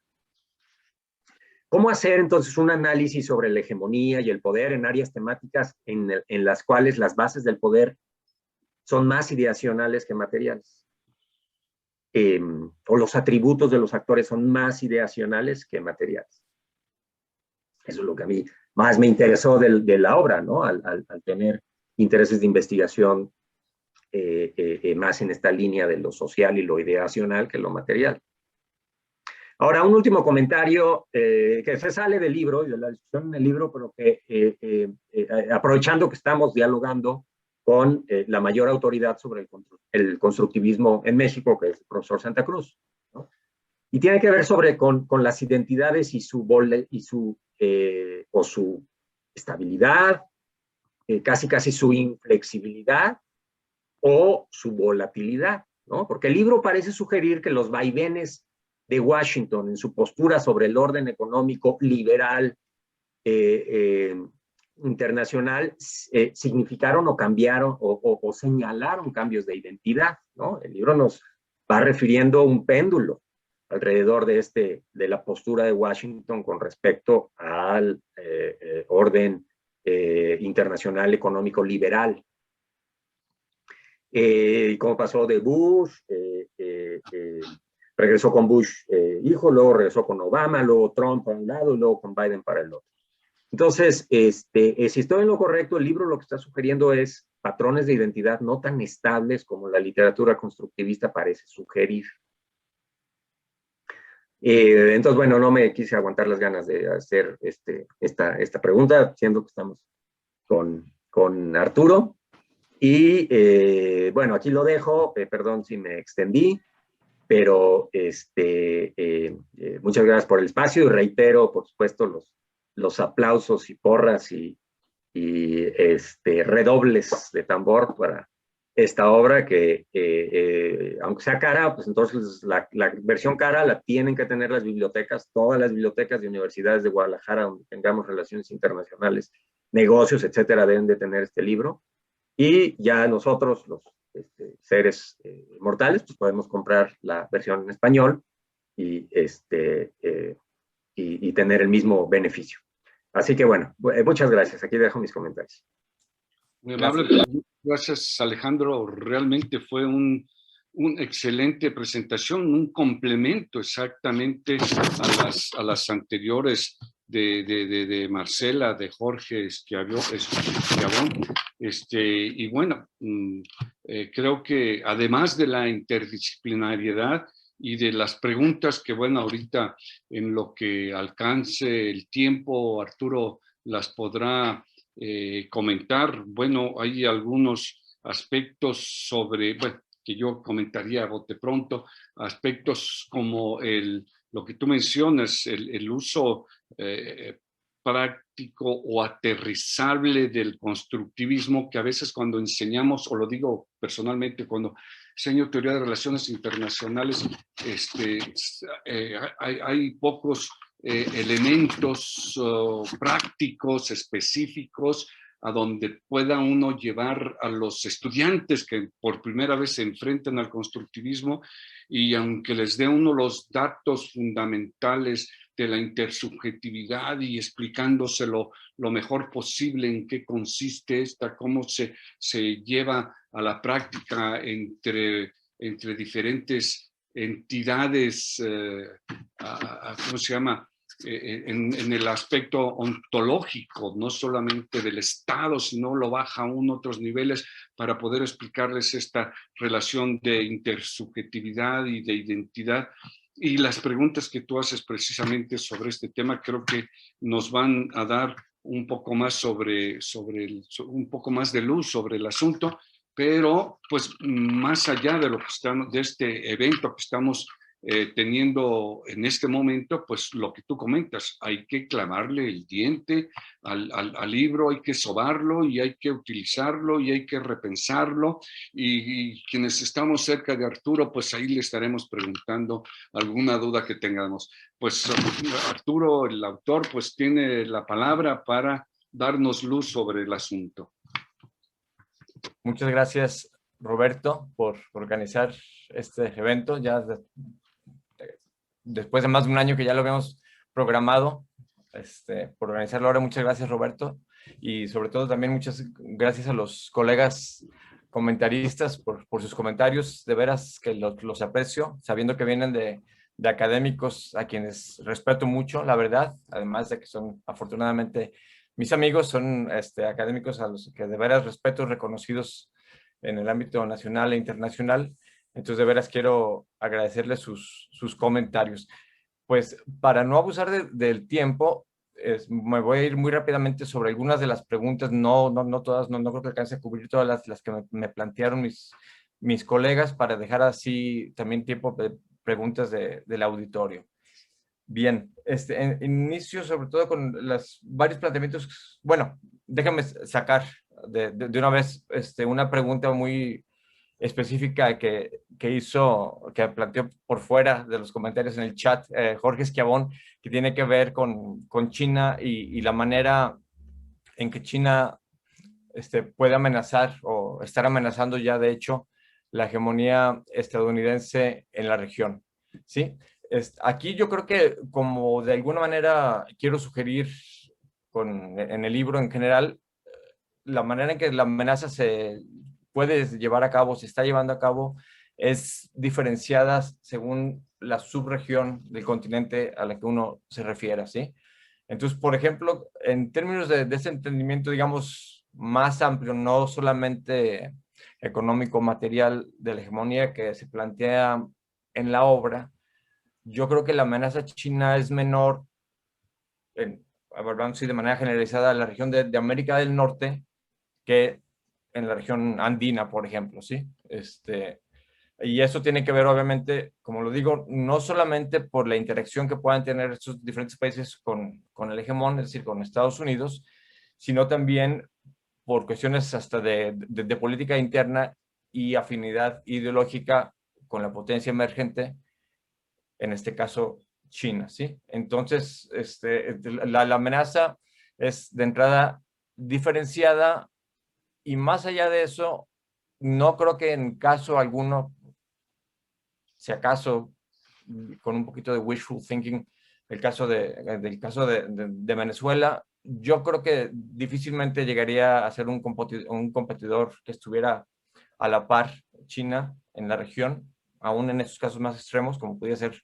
¿Cómo hacer entonces un análisis sobre la hegemonía y el poder en áreas temáticas en las cuales las bases del poder son más ideacionales que materiales? O los atributos de los actores son más ideacionales que materiales. Eso es lo que a mí más me interesó de la obra, ¿no? Al tener intereses de investigación más en esta línea de lo social y lo ideacional que lo material. Ahora, un último comentario que se sale del libro y de la discusión en el libro, pero que aprovechando que estamos dialogando con la mayor autoridad sobre el constructivismo en México, que es el profesor Santa Cruz, ¿no? Y tiene que ver con las identidades y su estabilidad, casi su inflexibilidad o su volatilidad, ¿no? Porque el libro parece sugerir que los vaivenes de Washington en su postura sobre el orden económico liberal internacional significaron o cambiaron o señalaron cambios de identidad, ¿no? El libro nos va refiriendo un péndulo alrededor de la postura de Washington con respecto al orden internacional económico liberal. Como pasó de Bush, regresó con Bush hijo, luego regresó con Obama, luego Trump para un lado y luego con Biden para el otro. Entonces, si estoy en lo correcto, el libro lo que está sugiriendo es patrones de identidad no tan estables como la literatura constructivista parece sugerir. Entonces, bueno, no me quise aguantar las ganas de hacer esta pregunta, siendo que estamos con Arturo. Y bueno, aquí lo dejo, perdón si me extendí, pero muchas gracias por el espacio y reitero, por supuesto, los aplausos y porras y redobles de tambor para esta obra que, aunque sea cara, pues entonces la versión cara la tienen que tener las bibliotecas, todas las bibliotecas de universidades de Guadalajara donde tengamos relaciones internacionales, negocios, etcétera, deben de tener este libro. Y ya nosotros, los seres mortales, pues podemos comprar la versión en español y tener el mismo beneficio. Así que bueno, muchas gracias. Aquí dejo mis comentarios. Muy amable. Gracias, Alejandro. Realmente fue un una excelente presentación, un complemento exactamente a las anteriores de Marcela, de Jorge Schiavon. Y bueno, creo que además de la interdisciplinariedad y de las preguntas que, bueno, ahorita en lo que alcance el tiempo, Arturo las podrá comentar. Bueno, hay algunos aspectos sobre, bueno, que yo comentaría a bote pronto, aspectos como lo que tú mencionas, el uso práctico o aterrizable del constructivismo, que a veces cuando enseñamos, o lo digo personalmente, cuando enseño teoría de relaciones internacionales, hay pocos elementos prácticos, específicos, a donde pueda uno llevar a los estudiantes que por primera vez se enfrentan al constructivismo, y aunque les dé uno los datos fundamentales de la intersubjetividad y explicándoselo lo mejor posible en qué consiste esta, cómo se lleva a la práctica entre diferentes entidades, ¿cómo se llama? En el aspecto ontológico, no solamente del Estado, sino lo baja a otros niveles para poder explicarles esta relación de intersubjetividad y de identidad. Y las preguntas que tú haces precisamente sobre este tema creo que nos van a dar un poco más un poco más de luz sobre el asunto, pero pues más allá de lo que estamos, de este evento que estamos teniendo en este momento, pues lo que tú comentas, hay que clavarle el diente al libro, hay que sobarlo y hay que utilizarlo y hay que repensarlo, y quienes estamos cerca de Arturo, pues ahí le estaremos preguntando alguna duda que tengamos. Pues Arturo, el autor, pues tiene la palabra para darnos luz sobre el asunto. Muchas gracias, Roberto, por organizar este evento. Ya después de más de un año que ya lo habíamos programado, por organizarlo ahora. Muchas gracias, Roberto. Y sobre todo también muchas gracias a los colegas comentaristas por sus comentarios. De veras que los aprecio, sabiendo que vienen de académicos a quienes respeto mucho, la verdad. Además de que son, afortunadamente, mis amigos, son académicos a los que de veras respeto, reconocidos en el ámbito nacional e internacional. Entonces, de veras quiero agradecerles sus comentarios. Pues, para no abusar del tiempo, me voy a ir muy rápidamente sobre algunas de las preguntas. No todas, no creo que alcance a cubrir todas las que me plantearon mis colegas, para dejar así también tiempo de preguntas del auditorio. Bien, inicio sobre todo con los varios planteamientos. Bueno, déjame sacar de una vez una pregunta muy específica que planteó por fuera de los comentarios en el chat Jorge Schiavon, que tiene que ver con China y la manera en que China puede amenazar o estar amenazando ya, de hecho, la hegemonía estadounidense en la región, ¿sí? Aquí yo creo que, como de alguna manera quiero sugerir en el libro en general, la manera en que la amenaza se puede llevar a cabo, se está llevando a cabo, es diferenciada según la subregión del continente a la que uno se refiera, ¿sí? Entonces, por ejemplo, en términos de ese entendimiento, digamos, más amplio, no solamente económico, material, de la hegemonía que se plantea en la obra, yo creo que la amenaza china es menor, hablando de manera generalizada, en la región de América del Norte, que en la región andina, por ejemplo, ¿sí? Y eso tiene que ver, obviamente, como lo digo, no solamente por la interacción que puedan tener estos diferentes países con el hegemón, es decir, con Estados Unidos, sino también por cuestiones hasta de política interna y afinidad ideológica con la potencia emergente, en este caso China, ¿sí? Entonces, la amenaza es de entrada diferenciada, y más allá de eso, no creo que en caso alguno, si acaso con un poquito de wishful thinking, del caso de Venezuela, yo creo que difícilmente llegaría a ser un competidor que estuviera a la par China en la región, aún en estos casos más extremos, como podía ser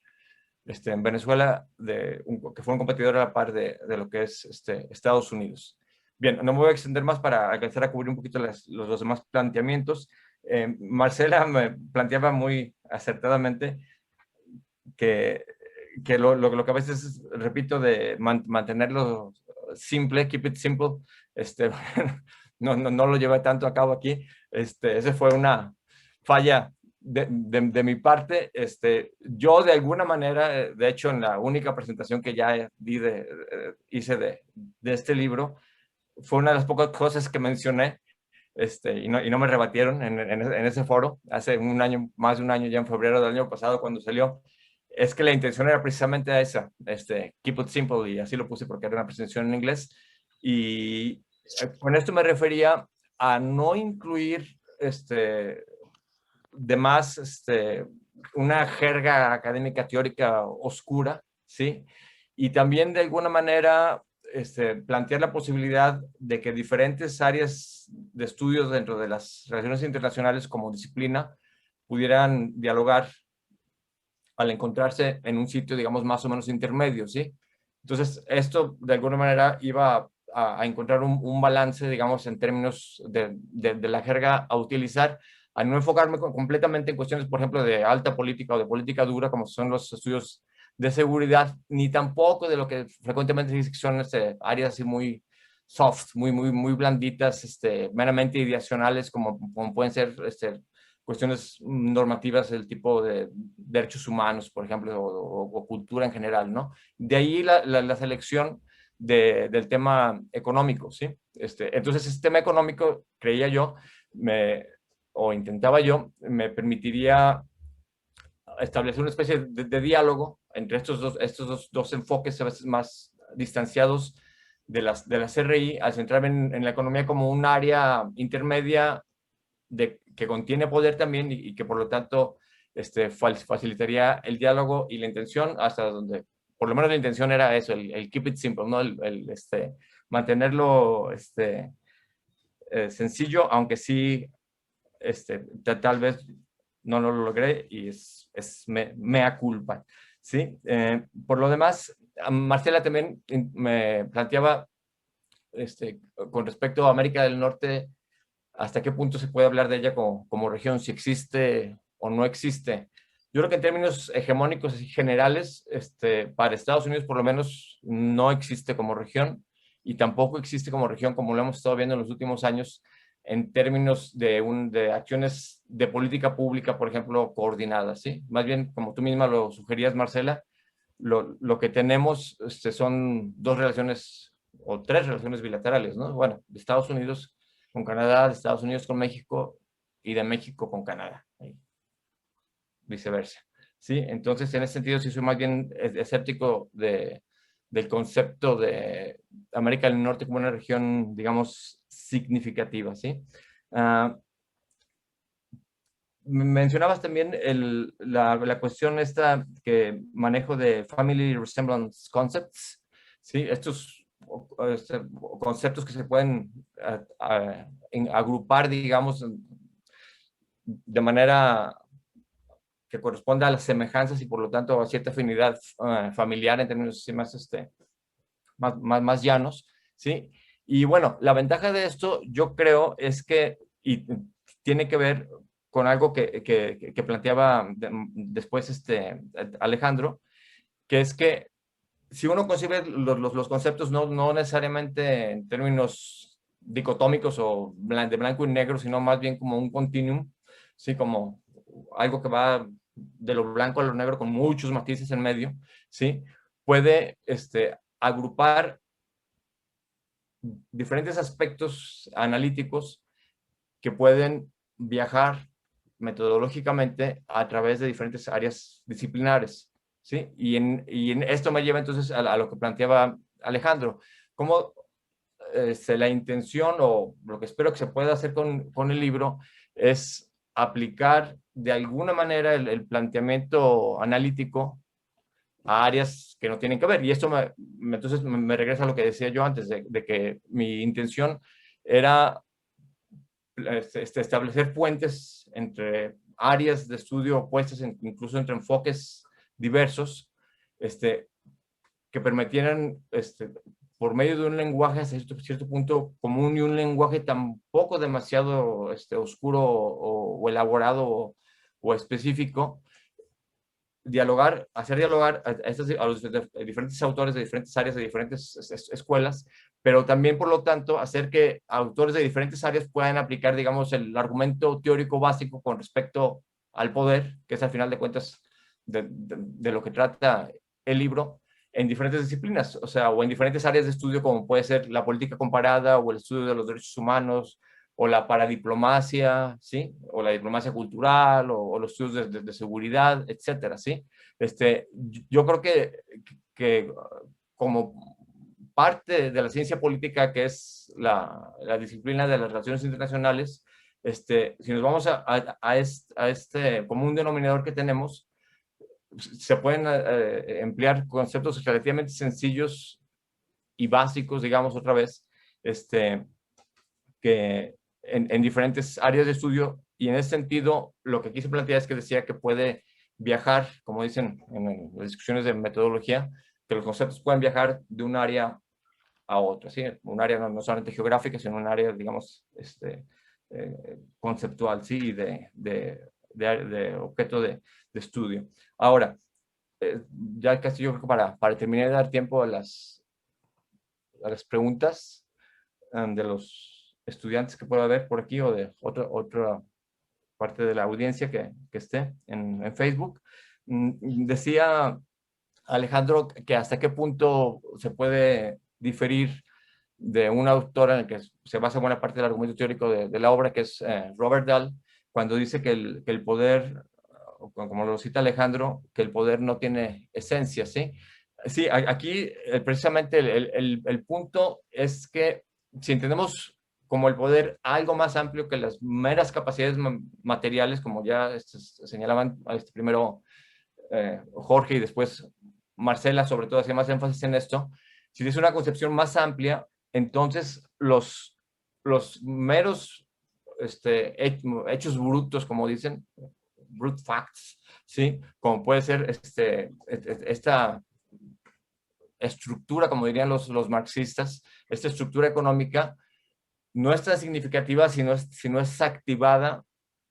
en Venezuela, que fue un competidor a la par de lo que es Estados Unidos. Bien, no me voy a extender más para alcanzar a cubrir un poquito los demás planteamientos. Marcela me planteaba muy acertadamente que lo que a veces repito de mantenerlo simple, keep it simple, no lo llevé tanto a cabo aquí. Esa fue una falla de mi parte. Yo de alguna manera, de hecho en la única presentación que ya hice de este libro, fue una de las pocas cosas que mencioné, y no me rebatieron en ese foro, hace un año, más de un año, ya en febrero del año pasado cuando salió, es que la intención era precisamente esa, keep it simple, y así lo puse porque era una presentación en inglés, y con esto me refería a no incluir de más una jerga académica teórica oscura, ¿sí? Y también de alguna manera plantear la posibilidad de que diferentes áreas de estudios dentro de las relaciones internacionales como disciplina pudieran dialogar al encontrarse en un sitio, digamos, más o menos intermedio, ¿sí? Entonces, esto de alguna manera iba a encontrar un balance, digamos, en términos de la jerga a utilizar, a no enfocarme completamente en cuestiones, por ejemplo, de alta política o de política dura, como son los estudios de seguridad, ni tampoco de lo que frecuentemente se dice que son áreas así muy soft, muy blanditas, meramente ideacionales, como pueden ser cuestiones normativas del tipo de derechos humanos, por ejemplo, o cultura en general, ¿no? De ahí la selección del tema económico, ¿sí? Entonces, ese tema económico, creía yo, o intentaba yo, me permitiría establecer una especie de diálogo entre estos dos enfoques a veces más distanciados de la CRI, al centrarme en la economía como un área intermedia que contiene poder también y que por lo tanto facilitaría el diálogo y la intención hasta donde, por lo menos la intención era eso, el keep it simple, ¿no? Mantenerlo sencillo, aunque sí tal vez no lo logré y es mea culpa, ¿sí? Por lo demás, Marcela también me planteaba con respecto a América del Norte, hasta qué punto se puede hablar de ella como región, si existe o no existe. Yo creo que en términos hegemónicos y generales, para Estados Unidos por lo menos no existe como región y tampoco existe como región como lo hemos estado viendo en los últimos años en términos de acciones de política pública, por ejemplo, coordinadas, ¿sí? Más bien, como tú misma lo sugerías, Marcela, lo que tenemos son dos relaciones o tres relaciones bilaterales, ¿no? Bueno, de Estados Unidos con Canadá, de Estados Unidos con México y de México con Canadá, y viceversa, ¿sí? Entonces, en ese sentido, sí soy más bien escéptico del concepto de América del Norte como una región, digamos, significativa, ¿sí? Mencionabas también la cuestión esta que manejo de Family Resemblance Concepts, ¿sí? Estos conceptos que se pueden agrupar, digamos, de manera que corresponda a las semejanzas y por lo tanto a cierta afinidad familiar en términos más llanos, ¿sí? Y bueno, la ventaja de esto yo creo es que, y tiene que ver con algo que planteaba después Alejandro, que es que si uno concibe los conceptos no necesariamente en términos dicotómicos o de blanco y negro, sino más bien como un continuum, ¿sí? Como algo que va de lo blanco a lo negro con muchos matices en medio, ¿sí? Puede agrupar diferentes aspectos analíticos que pueden viajar metodológicamente a través de diferentes áreas disciplinares, ¿sí? Y en esto me lleva entonces a lo que planteaba Alejandro, cómo la intención o lo que espero que se pueda hacer con el libro es aplicar de alguna manera el planteamiento analítico a áreas que no tienen que ver. Y esto entonces me regresa a lo que decía yo antes, de que mi intención era establecer puentes entre áreas de estudio opuestas, incluso entre enfoques diversos, que permitieran, por medio de un lenguaje hasta cierto punto común y un lenguaje tampoco demasiado oscuro o elaborado o específico, hacer dialogar a los diferentes autores de diferentes áreas, de diferentes escuelas, pero también, por lo tanto, hacer que autores de diferentes áreas puedan aplicar, digamos, el argumento teórico básico con respecto al poder, que es al final de cuentas de lo que trata el libro, en diferentes disciplinas, o sea, o en diferentes áreas de estudio, como puede ser la política comparada o el estudio de los derechos humanos, o la paradiplomacia, ¿sí? O la diplomacia cultural, o los estudios de seguridad, etcétera, ¿sí? Yo creo que como parte de la ciencia política, que es la disciplina de las relaciones internacionales, si nos vamos a este común denominador que tenemos, se pueden emplear conceptos relativamente sencillos y básicos, digamos otra vez, que en diferentes áreas de estudio, y en ese sentido lo que quise plantear es que decía que puede viajar, como dicen en las discusiones de metodología, que los conceptos pueden viajar de un área a otra, ¿sí? Un área no solamente geográfica, sino un área, digamos, conceptual, ¿sí? De objeto de estudio. Ahora, ya casi yo creo que para terminar de dar tiempo a las preguntas de los estudiantes que pueda haber por aquí o de otra parte de la audiencia que esté en Facebook. Decía Alejandro que hasta qué punto se puede diferir de un autor en el que se basa buena parte del argumento teórico de la obra, que es Robert Dahl, cuando dice que el poder, como lo cita Alejandro, que el poder no tiene esencia, ¿sí? Sí, aquí precisamente el punto es que si entendemos como el poder algo más amplio que las meras capacidades materiales, como ya señalaban primero Jorge y después Marcela, sobre todo hacía más énfasis en esto, si es una concepción más amplia, entonces los meros hechos brutos, como dicen, brute facts, ¿sí? Como puede ser esta estructura, como dirían los marxistas, esta estructura económica, no es tan significativa si no es activada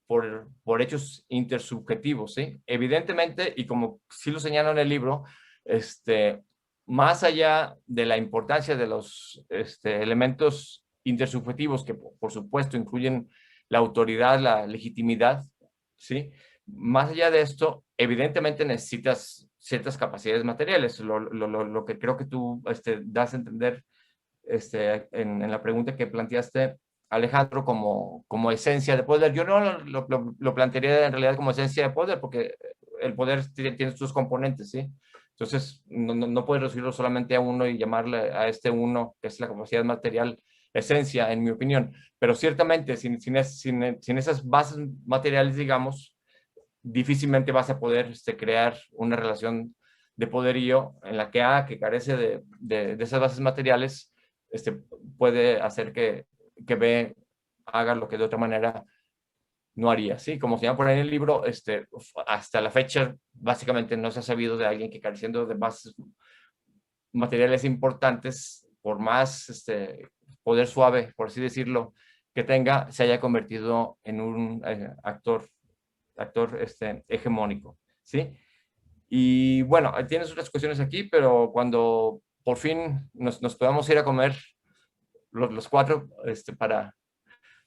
por hechos intersubjetivos, ¿sí? Evidentemente, y como sí lo señalo en el libro, más allá de la importancia de los elementos intersubjetivos, que por supuesto incluyen la autoridad, la legitimidad, ¿sí? Más allá de esto, evidentemente necesitas ciertas capacidades materiales, lo que creo que tú das a entender en la pregunta que planteaste, Alejandro, como esencia de poder. Yo no lo plantearía en realidad como esencia de poder, porque el poder tiene sus componentes, ¿sí? Entonces, no puedes reducirlo solamente a uno y llamarle a uno, que es la capacidad material, esencia, en mi opinión. Pero ciertamente, sin esas bases materiales, digamos, difícilmente vas a poder crear una relación de poderío en la que carece de esas bases materiales, puede hacer que B haga lo que de otra manera no haría, ¿sí? Como se llama por ahí en el libro, hasta la fecha básicamente no se ha sabido de alguien que careciendo de bases materiales importantes, por más poder suave, por así decirlo, que tenga, se haya convertido en un actor hegemónico, ¿sí? Y bueno, tienes otras cuestiones aquí, pero cuando por fin nos podamos ir a comer los cuatro,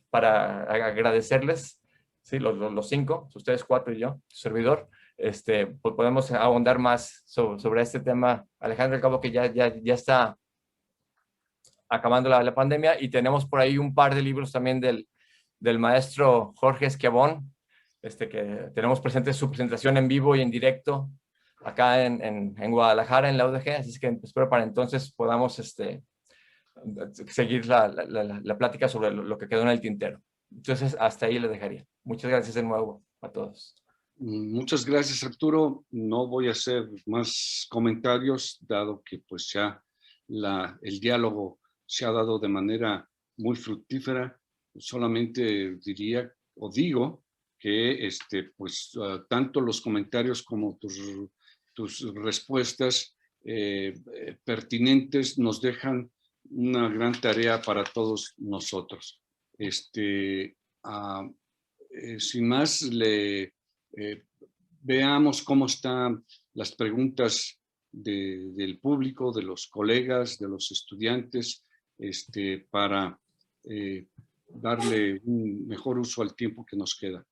para agradecerles, ¿sí? Los cinco, ustedes cuatro y yo, su servidor, pues podemos ahondar más sobre este tema. Alejandro, al cabo que ya está acabando la pandemia, y tenemos por ahí un par de libros también del maestro Jorge Esquiabón, que tenemos presente su presentación en vivo y en directo acá en Guadalajara, en la UDG, así es que espero para entonces podamos seguir la plática sobre lo que quedó en el tintero. Entonces, hasta ahí le dejaría. Muchas gracias de nuevo a todos. Muchas gracias, Arturo. No voy a hacer más comentarios, dado que pues ya el diálogo se ha dado de manera muy fructífera. solamente diría o digo que pues, tanto los comentarios como tus respuestas pertinentes nos dejan una gran tarea para todos nosotros. Sin más, veamos cómo están las preguntas del público, de los colegas, de los estudiantes, para darle un mejor uso al tiempo que nos queda.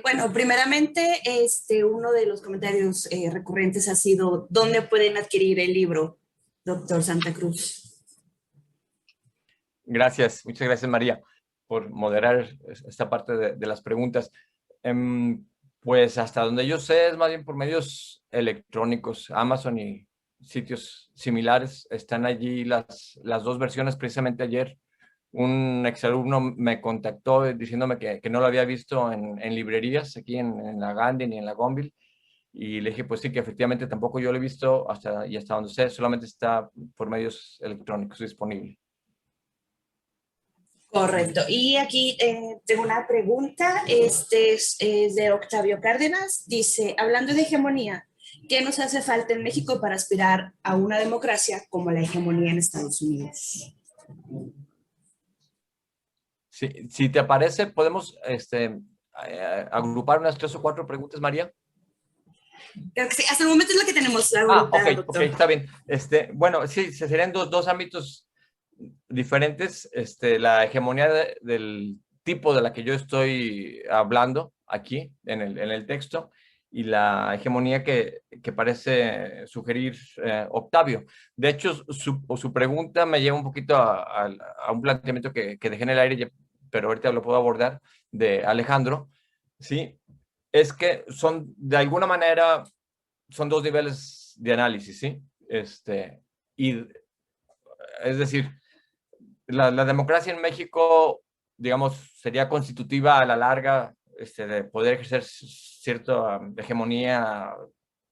Bueno, primeramente, uno de los comentarios recurrentes ha sido, ¿dónde pueden adquirir el libro, doctor Santa Cruz? Gracias, muchas gracias, María, por moderar esta parte de las preguntas. Pues hasta donde yo sé es más bien por medios electrónicos. Amazon y sitios similares están allí las dos versiones. Precisamente ayer un exalumno me contactó diciéndome que no lo había visto en librerías aquí en la Gandhi ni en la Gonville, y le dije pues sí, que efectivamente tampoco yo lo he visto hasta donde sé, solamente está por medios electrónicos disponible. Correcto. Y aquí tengo una pregunta, es de Octavio Cárdenas. Dice, hablando de hegemonía, ¿qué nos hace falta en México para aspirar a una democracia como la hegemonía en Estados Unidos? Sí, si te parece, podemos agrupar unas 3 o 4 preguntas, María. Creo que sí, hasta el momento es la que tenemos agrupada, doctor. Ok, está bien. Bueno, sí, serían dos ámbitos diferentes. La hegemonía del tipo de la que yo estoy hablando aquí en el texto, y la hegemonía que parece sugerir Octavio. De hecho, su pregunta me lleva un poquito a un planteamiento que dejé en el aire, pero ahorita lo puedo abordar, de Alejandro, ¿sí? Es que son, de alguna manera, son 2 niveles de análisis, ¿sí? Y es decir, la democracia en México, digamos, sería constitutiva a la larga de poder ejercer cierta hegemonía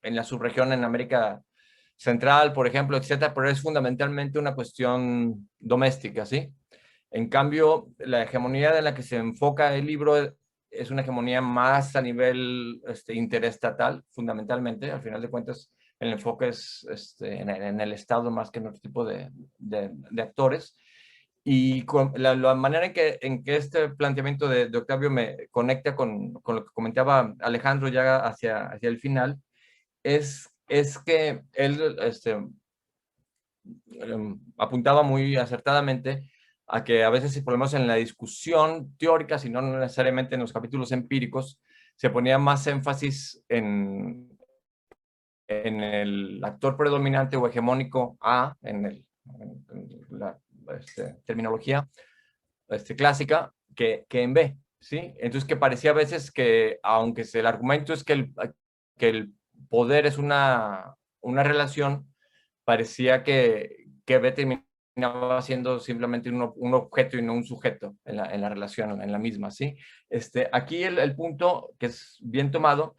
en la subregión, en América Central, por ejemplo, etcétera, pero es fundamentalmente una cuestión doméstica, ¿sí? En cambio, la hegemonía de la que se enfoca el libro es una hegemonía más a nivel interestatal, fundamentalmente. Al final de cuentas, el enfoque es en el Estado más que en otro tipo de actores. Y con la manera en que este planteamiento de Octavio me conecta con lo que comentaba Alejandro ya hacia el final, es que él apuntaba muy acertadamente a que a veces, por lo menos en la discusión teórica, si no necesariamente en los capítulos empíricos, se ponía más énfasis en el actor predominante o hegemónico A, en la terminología clásica, que en B, ¿sí? Entonces, que parecía a veces que, aunque el argumento es que el poder es una relación, parecía que B terminaba siendo simplemente un objeto y no un sujeto en la relación, en la misma, ¿sí? Aquí el punto, que es bien tomado,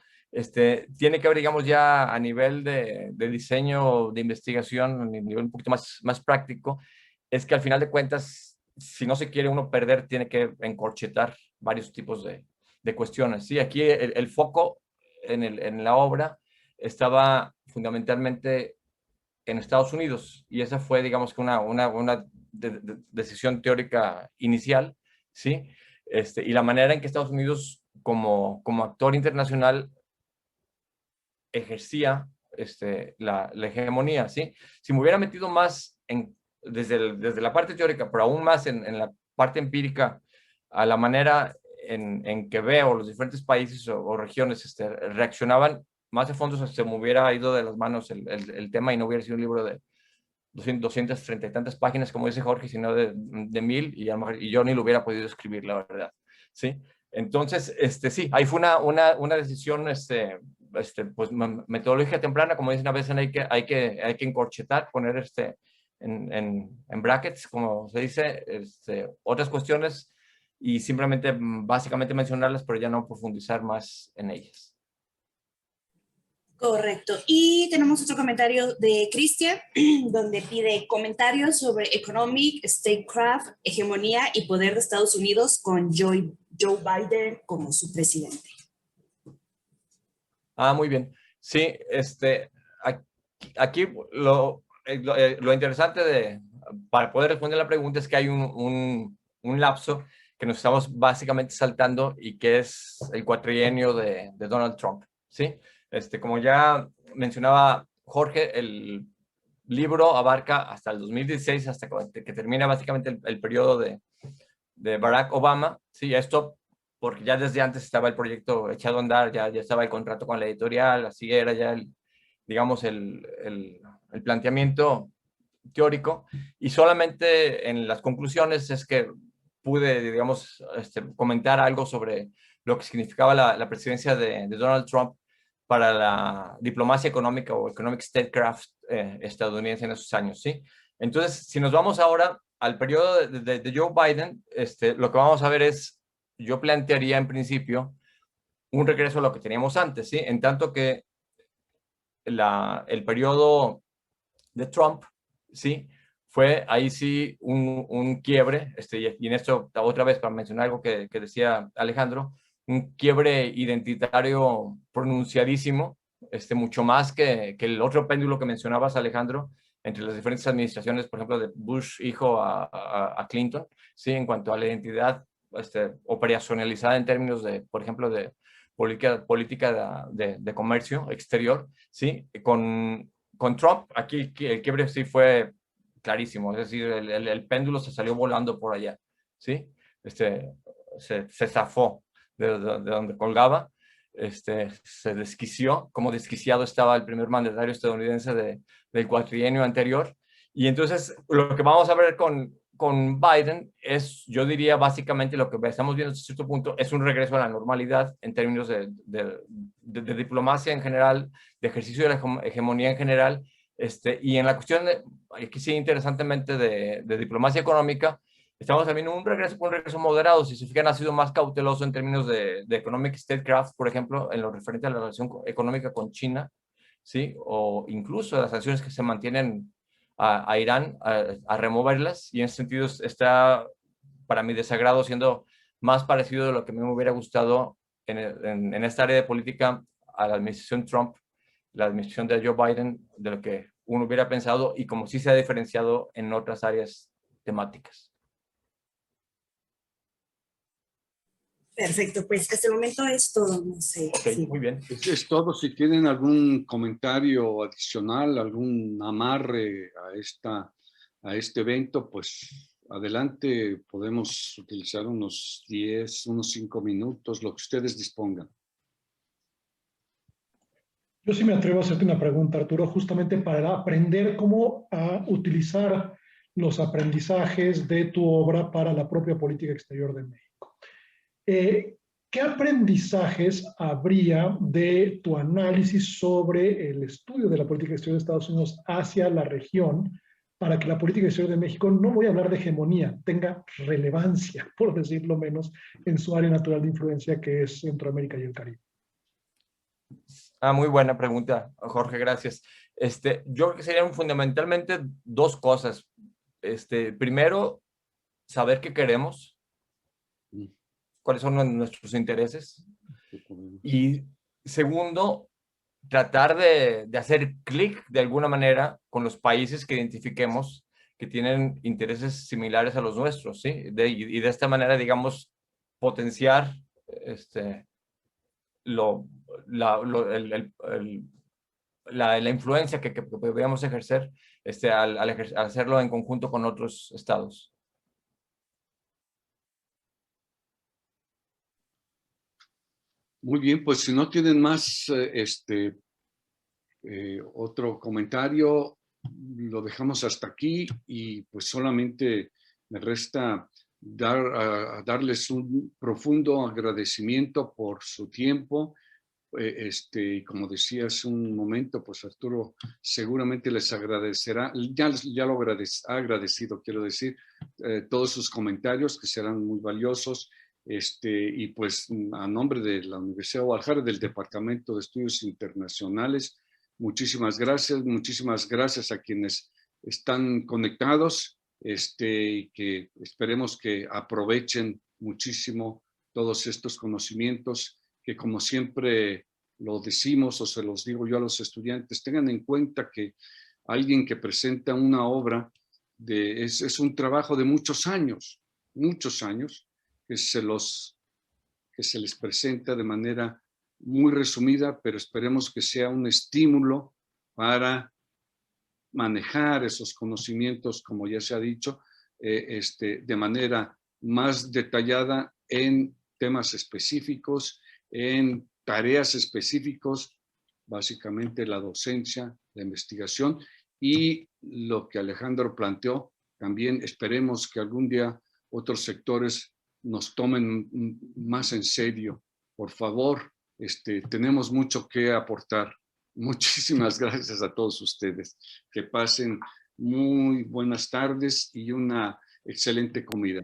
tiene que ver, digamos, ya a nivel de diseño, de investigación, a nivel un poquito más práctico, es que al final de cuentas, si no se quiere uno perder, tiene que encorchetar varios tipos de cuestiones, ¿sí? Aquí el foco en la obra estaba fundamentalmente en Estados Unidos, y esa fue, digamos, que una decisión teórica inicial, ¿sí? Y la manera en que Estados Unidos, como actor internacional, ejercía la hegemonía, ¿sí? Si me hubiera metido más desde la parte teórica, pero aún más en la parte empírica, a la manera en que veo los diferentes países o regiones reaccionaban, más a fondo se me hubiera ido de las manos el tema, y no hubiera sido un libro de 230 y tantas páginas, como dice Jorge, sino de 1000, y yo ni lo hubiera podido escribir, la verdad, ¿sí? Entonces, sí, ahí fue una decisión, pues metodología temprana, como dicen a veces, hay que encorchetar, poner en brackets, como se dice, otras cuestiones, y simplemente, básicamente mencionarlas, pero ya no profundizar más en ellas. Correcto. Y tenemos otro comentario de Cristian, donde pide comentarios sobre economic, statecraft, hegemonía y poder de Estados Unidos con Joe Biden como su presidente. Muy bien. Sí, aquí lo interesante para poder responder la pregunta es que hay un lapso que nos estamos básicamente saltando y que es el cuatrienio de Donald Trump, ¿sí? Como ya mencionaba Jorge, el libro abarca hasta el 2016, hasta que termina básicamente el periodo de Barack Obama, ¿sí? Esto porque ya desde antes estaba el proyecto echado a andar, ya estaba el contrato con la editorial, así era ya digamos, el planteamiento teórico, y solamente en las conclusiones es que pude, digamos, comentar algo sobre lo que significaba la presidencia de Donald Trump para la diplomacia económica o economic statecraft estadounidense en esos años, ¿sí? Entonces, si nos vamos ahora al periodo de Joe Biden, lo que vamos a ver es, yo plantearía en principio un regreso a lo que teníamos antes, ¿sí? En tanto que el periodo de Trump, ¿sí? Fue ahí sí un quiebre, y en esto otra vez para mencionar algo que decía Alejandro, un quiebre identitario pronunciadísimo, mucho más que el otro péndulo que mencionabas, Alejandro, entre las diferentes administraciones, por ejemplo, de Bush hijo a Clinton, ¿sí? En cuanto a la identidad operacionalizada en términos de, por ejemplo, de política de comercio exterior, ¿sí? Con Trump, aquí el quiebre sí fue clarísimo, es decir, el péndulo se salió volando por allá, ¿sí? Se zafó de donde colgaba, se desquició, como desquiciado estaba el primer mandatario estadounidense del cuatrienio anterior. Y entonces lo que vamos a ver con Biden es, yo diría básicamente lo que estamos viendo hasta cierto punto, es un regreso a la normalidad en términos de diplomacia en general, de ejercicio de la hegemonía en general, y en la cuestión, aquí sí interesantemente, de diplomacia económica, estamos también en un regreso moderado. Si se fijan, ha sido más cauteloso en términos de economic statecraft, por ejemplo, en lo referente a la relación económica con China, ¿sí? O incluso las sanciones que se mantienen a Irán, a removerlas, y en ese sentido está, para mi desagrado, siendo más parecido de lo que me hubiera gustado en esta área de política a la administración Trump, la administración de Joe Biden, de lo que uno hubiera pensado, y como sí se ha diferenciado en otras áreas temáticas. Perfecto, pues hasta el momento es todo, no sé. Okay, sí. muy bien. Es todo. Si tienen algún comentario adicional, algún amarre a este evento, pues adelante, podemos utilizar unos 5 minutos, lo que ustedes dispongan. Yo sí me atrevo a hacerte una pregunta, Arturo, justamente para aprender cómo utilizar los aprendizajes de tu obra para la propia política exterior de México. ¿Qué aprendizajes habría de tu análisis sobre el estudio de la política exterior de Estados Unidos hacia la región para que la política exterior de México, no voy a hablar de hegemonía, tenga relevancia, por decirlo menos, en su área natural de influencia, que es Centroamérica y el Caribe? Muy buena pregunta, Jorge, gracias. Yo creo que serían fundamentalmente dos cosas. Primero, saber qué queremos, cuáles son nuestros intereses. Y segundo, tratar de hacer clic de alguna manera con los países que identifiquemos que tienen intereses similares a los nuestros, ¿sí? Y de esta manera, digamos, potenciar la influencia que podríamos ejercer al hacerlo en conjunto con otros estados. Muy bien, pues si no tienen más otro comentario, lo dejamos hasta aquí, y pues solamente me resta darles un profundo agradecimiento por su tiempo. Y como decía hace un momento, pues Arturo seguramente les agradecerá, ya lo ha agradecido, quiero decir, todos sus comentarios, que serán muy valiosos, y pues a nombre de la Universidad de Guadalajara, del Departamento de Estudios Internacionales, muchísimas gracias a quienes están conectados, y que esperemos que aprovechen muchísimo todos estos conocimientos, que como siempre lo decimos o se los digo yo a los estudiantes, tengan en cuenta que alguien que presenta una obra es un trabajo de muchos años, que se les presenta de manera muy resumida, pero esperemos que sea un estímulo para manejar esos conocimientos, como ya se ha dicho, de manera más detallada en temas específicos, en tareas específicos, básicamente la docencia, la investigación, y lo que Alejandro planteó, también esperemos que algún día otros sectores nos tomen más en serio. Por favor, tenemos mucho que aportar. Muchísimas gracias a todos ustedes. Que pasen muy buenas tardes y una excelente comida.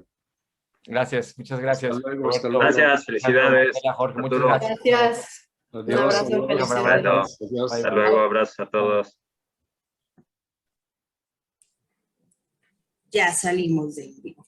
Gracias, muchas gracias. Hasta luego, hasta luego. Gracias, felicidades. Jorge, muchas Arturo. gracias. Gracias. Un Adiós, abrazo, adiós. felicidades. Adiós. Hasta luego, abrazos a todos. Ya salimos del vivo.